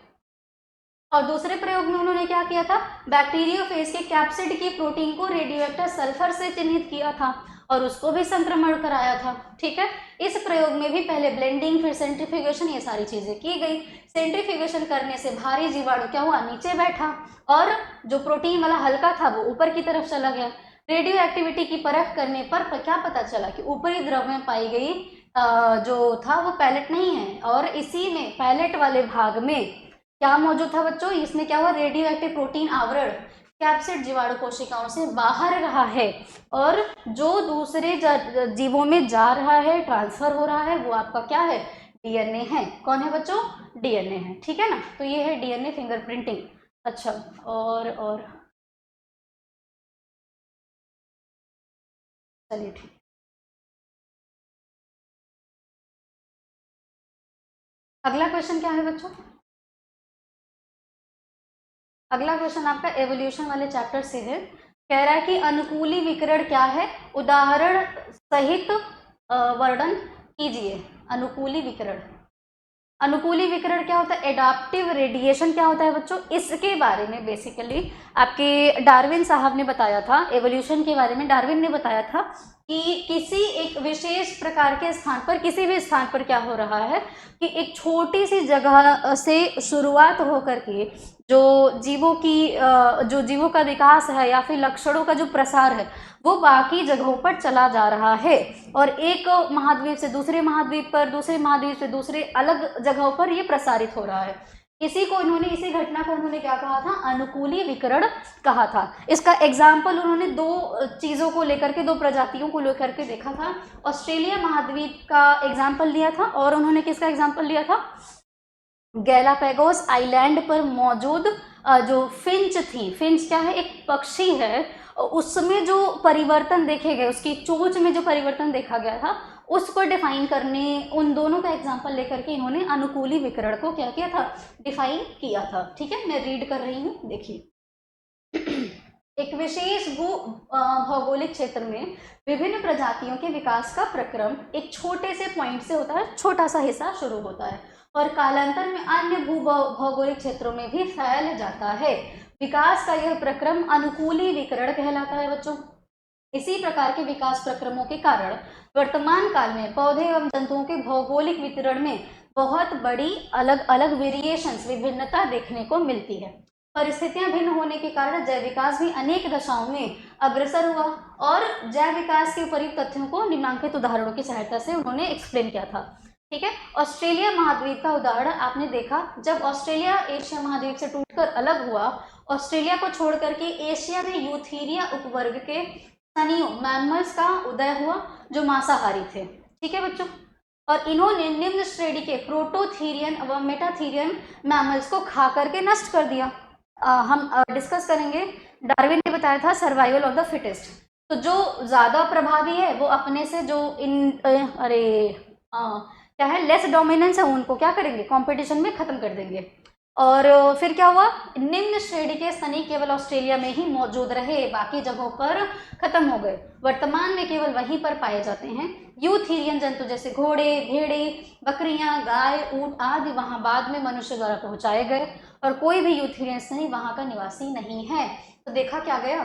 और दूसरे प्रयोग में उन्होंने क्या किया था, बैक्टीरियोफेज के कैप्सिड की प्रोटीन को रेडियोएक्टिव सल्फर से चिन्हित किया था और उसको भी संक्रमण कराया था, ठीक है। इस प्रयोग में भी पहले ब्लेंडिंग, फिर सेंट्रीफ्यूगेशन, ये सारी चीजें की गई। सेंट्रीफ्यूगेशन करने से भारी जीवाणु क्या हुआ, नीचे बैठा और जो प्रोटीन वाला हल्का था वो ऊपर की तरफ चला गया। रेडियो एक्टिविटी की परख करने पर क्या पता चला कि ऊपरी द्रव में पाई गई जो था वो पैलेट नहीं है, और इसी में पैलेट वाले भाग में क्या मौजूद था बच्चों, इसमें क्या हुआ, रेडियो एक्टिव प्रोटीन आवरण कैप्सिड जीवाणु कोशिकाओं से बाहर रहा है और जो दूसरे जीवों में जा रहा है, ट्रांसफर हो रहा है, वो आपका क्या है, डीएनए है। कौन है बच्चों, डीएनए है, ठीक है ना। तो ये है डीएनए फिंगरप्रिंटिंग। अच्छा, और चलिए ठीक। अगला क्वेश्चन क्या है बच्चों, अगला क्वेश्चन आपका एवोल्यूशन वाले चैप्टर से है। कह रहा है कि अनुकूली विकिरण क्या है, उदाहरण सहित वर्णन कीजिए। अनुकूली विकिरण, अनुकूली विकिरण क्या होता है, एडाप्टिव रेडिएशन क्या होता है बच्चों, इसके बारे में बेसिकली आपके डार्विन साहब ने बताया था। एवोल्यूशन के बारे में डार्विन ने बताया था कि किसी एक विशेष प्रकार के स्थान पर, किसी भी स्थान पर क्या हो रहा है कि एक छोटी सी जगह से शुरुआत होकर के जो जीवों का विकास है या फिर लक्षणों का जो प्रसार है वो बाकी जगहों पर चला जा रहा है, और एक महाद्वीप से दूसरे महाद्वीप पर, दूसरे महाद्वीप से दूसरे अलग जगहों पर ये प्रसारित हो रहा है। इसी घटना को उन्होंने क्या कहा था, अनुकूली विकिरण कहा था। इसका एग्जाम्पल उन्होंने दो चीज़ों को लेकर के, दो प्रजातियों को लेकर के देखा था। ऑस्ट्रेलिया महाद्वीप का एग्जाम्पल लिया था, और उन्होंने किसका एग्जाम्पल लिया था, गैलापागोस आइलैंड पर मौजूद जो फिंच थी, फिंच क्या है, एक पक्षी है, उसमें जो परिवर्तन देखे गए, उसकी चोंच में जो परिवर्तन देखा गया था उसको डिफाइन करने, उन दोनों का एग्जांपल लेकर के इन्होंने अनुकूली विकिरण को क्या किया था, डिफाइन किया था। ठीक है, मैं रीड कर रही हूँ, देखिए। एक विशेष भौगोलिक क्षेत्र में विभिन्न प्रजातियों के विकास का प्रक्रम एक छोटे से पॉइंट से होता है, छोटा सा हिस्सा शुरू होता है और कालांतर में अन्य भौगोलिक क्षेत्रों में भी फैल जाता है। विकास का यह प्रक्रम अनुकूली विकिरण कहलाता है बच्चों। इसी प्रकार के विकास प्रक्रमों के कारण वर्तमान काल में पौधे एवं जंतुओं के भौगोलिक वितरण में बहुत बड़ी अलग अलग वेरिएशंस, विभिन्नता देखने को मिलती है। परिस्थितियां भिन्न होने के कारण जैव विकास भी अनेक दशाओं में अग्रसर हुआ, और जैव विकास के उपयुक्त तथ्यों को निम्नलिखित उदाहरणों की सहायता से उन्होंने एक्सप्लेन किया था। ठीक है, ऑस्ट्रेलिया महाद्वीप का उदाहरण आपने देखा, जब ऑस्ट्रेलिया एशिया महाद्वीप से टूटकर अलग हुआ, ऑस्ट्रेलिया को छोड़ करके एशिया में यूथीरिया उपवर्ग के स्तनियों मैमल्स का उदय हुआ जो मांसाहारी थे। ठीक है बच्चों, और इन्होंने निम्न श्रेणी के प्रोटोथीरियन व मेटाथीरियन मैमल्स को खा करके नष्ट कर दिया। हम डिस्कस करेंगे, डार्विन ने बताया था सर्वाइवल ऑफ द फिटेस्ट, तो जो ज़्यादा प्रभावी है वो अपने से जो क्या है, लेस डोमिनेंस है, उनको क्या करेंगे, कंपटीशन में खत्म कर देंगे। और फिर क्या हुआ, निम्न श्रेणी के स्तनी केवल ऑस्ट्रेलिया में ही मौजूद रहे, बाकी जगहों पर खत्म हो गए। वर्तमान में केवल वहीं पर पाए जाते हैं। यूथीरियन जंतु जैसे घोड़े, भेड़े, बकरियां, गाय, ऊंट आदि वहां बाद में मनुष्य द्वारा पहुंचाए गए, और कोई भी यूथीरियन स्तनी वहां का निवासी नहीं है। तो देखा क्या गया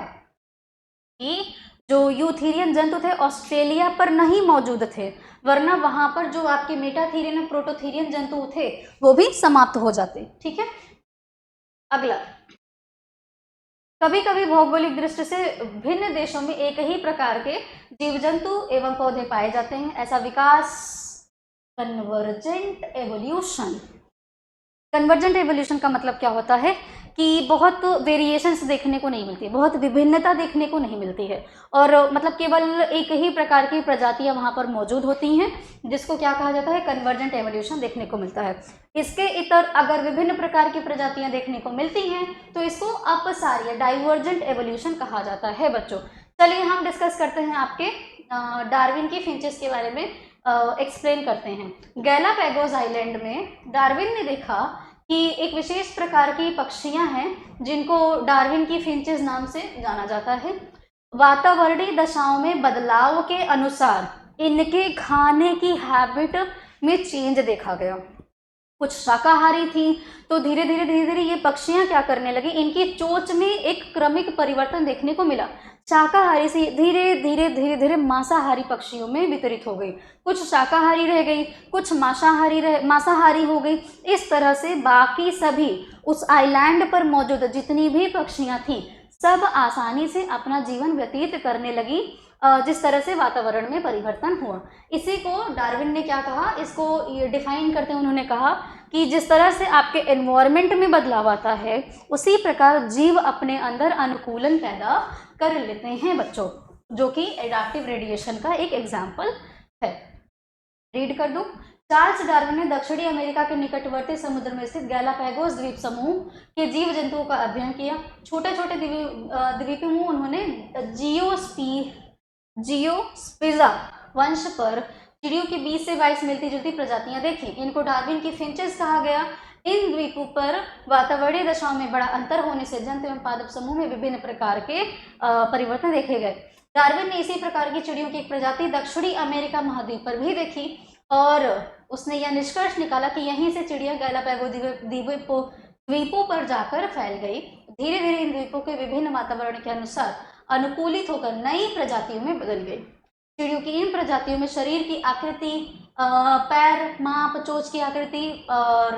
कि जो यूथीरियन जंतु थे ऑस्ट्रेलिया पर नहीं मौजूद थे, वरना वहां पर जो आपके मेटाथीरियन और प्रोटोथीरियन जंतु थे वो भी समाप्त हो जाते। ठीक है, अगला, कभी कभी भौगोलिक दृष्टि से भिन्न देशों में एक ही प्रकार के जीव जंतु एवं पौधे पाए जाते हैं। ऐसा विकास कन्वर्जेंट एवोल्यूशन। कन्वर्जेंट एवोल्यूशन का मतलब क्या होता है कि बहुत वेरिएशंस देखने को नहीं मिलती, बहुत विभिन्नता देखने को नहीं मिलती है, और मतलब केवल एक ही प्रकार की प्रजातियां वहां पर मौजूद होती हैं, जिसको क्या कहा जाता है, कन्वर्जेंट एवोल्यूशन देखने को मिलता है। इसके इतर अगर विभिन्न प्रकार की प्रजातियां देखने को मिलती हैं तो इसको अपसारीय डाइवर्जेंट एवोल्यूशन कहा जाता है बच्चों। चलिए हम डिस्कस करते हैं आपके डार्विन की फिंचेस के बारे में, एक्सप्लेन करते हैं। गैलापागोस आइलैंड में डार्विन ने देखा कि एक विशेष प्रकार की पक्षियां हैं जिनको डार्विन की फिंचेस नाम से जाना जाता है। वातावरणीय दशाओं में बदलाव के अनुसार इनके खाने की हैबिट में चेंज देखा गया। कुछ शाकाहारी थी, तो धीरे धीरे ये पक्षियां क्या करने लगी, इनकी चोंच में एक क्रमिक परिवर्तन देखने को मिला। शाकाहारी से धीरे धीरे मांसाहारी पक्षियों में वितरित हो गई, कुछ शाकाहारी रह गई, कुछ मांसाहारी हो गई। इस तरह से बाकी सभी उस आइलैंड पर मौजूद जितनी भी पक्षियां थीं सब आसानी से अपना जीवन व्यतीत करने लगी, जिस तरह से वातावरण में परिवर्तन हुआ। इसी को डार्विन ने क्या कहा, इसको ये डिफाइन करते हैं, उन्होंने कहा कि जिस तरह से आपके एनवायरनमेंट में बदलाव आता है उसी प्रकार जीव अपने अंदर अनुकूलन पैदा कर लेते हैं बच्चों, जो कि एडाप्टिव रेडिएशन का एक एग्जाम्पल है। रीड कर दूं, चार्ल्स डार्विन ने दक्षिणी अमेरिका के निकटवर्ती समुद्र में स्थित गैलापागोस द्वीप समूह के जीव जंतुओं का अध्ययन किया। छोटे छोटे द्वीपसमूह उन्होंने जियोस्पिजा वंश पर चिड़ियों की 20 से 22 मिलती जुलती प्रजातियां देखी। इनको डार्विन की फिंचेस कहा गया। इन द्वीपों पर वातावरणीय दशाओं में बड़ा अंतर होने से जंतु एवं पादप समूह में विभिन्न प्रकार के परिवर्तन देखे गए। डार्विन ने इसी प्रकार की चिड़ियों की एक प्रजाति दक्षिणी अमेरिका महाद्वीप पर भी देखी। और उसने यह निष्कर्ष निकाला कि यहीं से चिड़िया गैलापागो द्वीपों पर जाकर फैल गई। धीरे धीरे इन द्वीपों के विभिन्न वातावरण के अनुसार अनुकूलित होकर नई प्रजातियों में बदल गई। चिड़ियों की इन प्रजातियों में शरीर की आकृति, पैर, माप, चोंच की आकृति और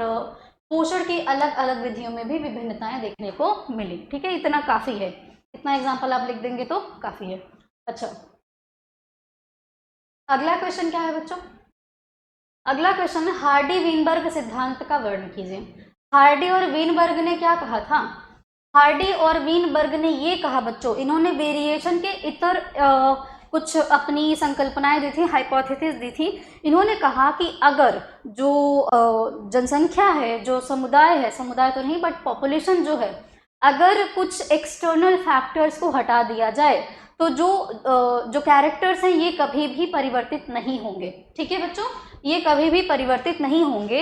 पोषण की अलग अलग विधियों में भी विभिन्नताएं देखने को मिली। ठीक है, इतना काफी है, इतना एग्जाम्पल आप लिख देंगे तो काफी है। अच्छा, अगला क्वेश्चन क्या है बच्चों? अगला क्वेश्चन है हार्डी वीनबर्ग सिद्धांत का वर्णन कीजिए। हार्डी और वीनबर्ग ने क्या कहा था? हार्डी और वीनबर्ग ने ये कहा बच्चों, इन्होंने वेरिएशन के इतर कुछ अपनी संकल्पनाएं दी थी, हाइपोथेसिस दी थी। इन्होंने कहा कि अगर जो जनसंख्या है, जो समुदाय है, समुदाय तो नहीं बट पॉपुलेशन जो है, अगर कुछ एक्सटर्नल फैक्टर्स को हटा दिया जाए तो जो कैरेक्टर्स हैं ये कभी भी परिवर्तित नहीं होंगे। ठीक है बच्चों, ये कभी भी परिवर्तित नहीं होंगे,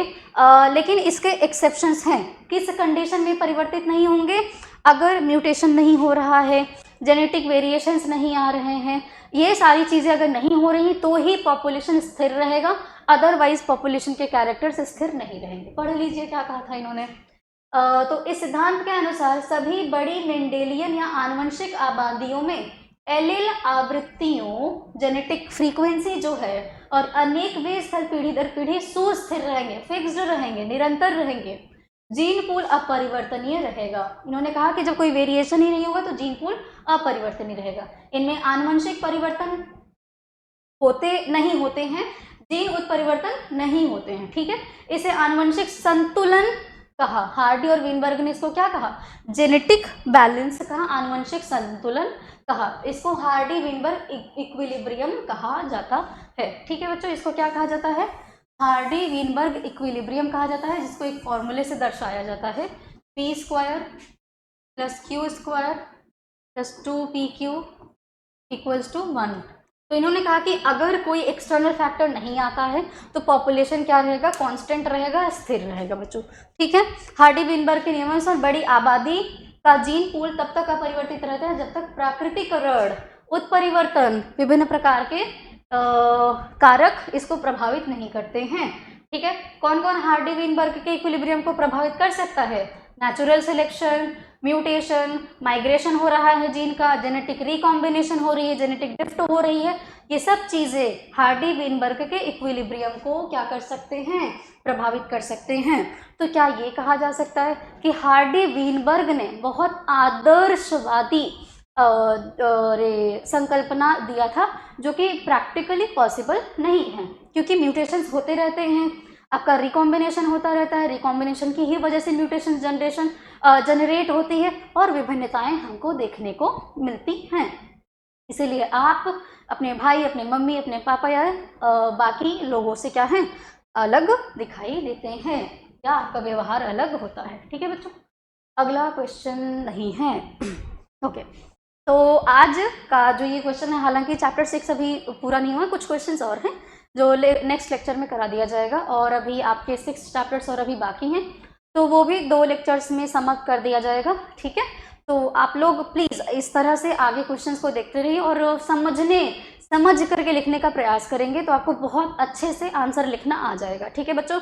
लेकिन इसके एक्सेप्शंस हैं। किस कंडीशन में परिवर्तित नहीं होंगे? अगर म्यूटेशन नहीं हो रहा है, जेनेटिक वेरिएशंस नहीं आ रहे हैं, ये सारी चीज़ें अगर नहीं हो रही तो ही पॉपुलेशन स्थिर रहेगा, अदरवाइज पॉपुलेशन के कैरेक्टर्स स्थिर नहीं रहेंगे। पढ़ लीजिए क्या कहा था इन्होंने। तो इस सिद्धांत के अनुसार सभी बड़ी मेंडेलियन या आनुवंशिक आबादियों में एलील आवृत्तियों, जेनेटिक फ्रीक्वेंसी जो है, और अनेक वे स्थल पीढ़ी दर पीढ़ी सुस्थिर रहेंगे, फिक्स्ड रहेंगे, निरंतर रहेंगे। जीन पूल अपरिवर्तनीय रहेगा। इन्होंने कहा कि जब कोई वेरिएशन ही नहीं होगा तो जीन पूल अपरिवर्तनीय रहेगा। इनमें आनुवंशिक परिवर्तन नहीं होते हैं, जीन उत्परिवर्तन नहीं होते हैं। ठीक है, इसे आनुवंशिक संतुलन कहा। हार्डी और वीनबर्ग ने इसको क्या कहा? जेनेटिक बैलेंस कहा, आनुवंशिक संतुलन कहा। इसको हार्डी वीनबर्ग इक्विलिब्रियम कहा जाता है। ठीक है बच्चों, इसको क्या कहा जाता है? हार्डी वीनबर्ग इक्विलिब्रियम कहा जाता है, जिसको एक फॉर्मूले से दर्शाया जाता है, p² + q² + 2pq = 1। तो इन्होंने कहा कि अगर कोई एक्सटर्नल फैक्टर नहीं आता है तो पॉपुलेशन क्या रहेगा? कांस्टेंट रहेगा, स्थिर रहेगा बच्चों। ठीक है, हार्डी वीनबर्ग के नियमानुसार बड़ी आबादी का जीन पूल तब तक अपरिवर्तित रहता है जब तक प्राकृतिकरण, उत्परिवर्तन, विभिन्न प्रकार के कारक इसको प्रभावित नहीं करते हैं। ठीक है, कौन कौन हार्डी वीनबर्ग के इक्विलिब्रियम को प्रभावित कर सकता है? नेचुरल सिलेक्शन, म्यूटेशन, माइग्रेशन हो रहा है जीन का, जेनेटिक रिकॉम्बिनेशन हो रही है, जेनेटिक ड्रिफ्ट हो रही है, ये सब चीजें हार्डी वीनबर्ग के इक्विलिब्रियम को क्या कर सकते हैं? प्रभावित कर सकते हैं। तो क्या ये कहा जा सकता है कि हार्डी वीनबर्ग ने बहुत आदर्शवादी संकल्पना दिया था, जो कि प्रैक्टिकली पॉसिबल नहीं है, क्योंकि म्यूटेशंस होते रहते हैं, आपका रिकॉम्बिनेशन होता रहता है, रिकॉम्बिनेशन की ही वजह से म्यूटेशन जनरेट होती है और विभिन्नताएं हमको देखने को मिलती हैं। इसीलिए आप अपने भाई, अपने मम्मी, अपने पापा या बाकी लोगों से क्या है? अलग दिखाई देते हैं, या आपका व्यवहार अलग होता है। ठीक है बच्चों, अगला क्वेश्चन नहीं है। ओके, तो आज का जो ये क्वेश्चन है, हालांकि चैप्टर 6 अभी पूरा नहीं हुआ, कुछ क्वेश्चंस और हैं जो नेक्स्ट लेक्चर में करा दिया जाएगा, और अभी आपके 6 चैप्टर्स और अभी बाकी हैं, तो वो भी 2 लेक्चर्स में समाप्त कर दिया जाएगा। ठीक है, तो आप लोग प्लीज़ इस तरह से आगे क्वेश्चंस को देखते रहिए और समझ करके लिखने का प्रयास करेंगे तो आपको बहुत अच्छे से आंसर लिखना आ जाएगा। ठीक है बच्चों,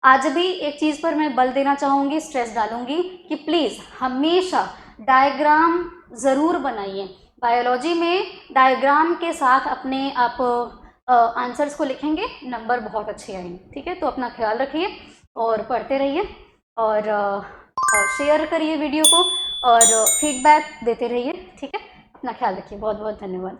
आज भी एक चीज़ पर मैं बल देना चाहूँगी, स्ट्रेस डालूंगी कि प्लीज़ हमेशा डायग्राम ज़रूर बनाइए। बायोलॉजी में डायग्राम के साथ अपने आप आंसर्स को लिखेंगे, नंबर बहुत अच्छे आएंगे। ठीक है, तो अपना ख्याल रखिए और पढ़ते रहिए और शेयर करिए वीडियो को और फीडबैक देते रहिए। ठीक है, अपना ख्याल रखिए। बहुत बहुत धन्यवाद।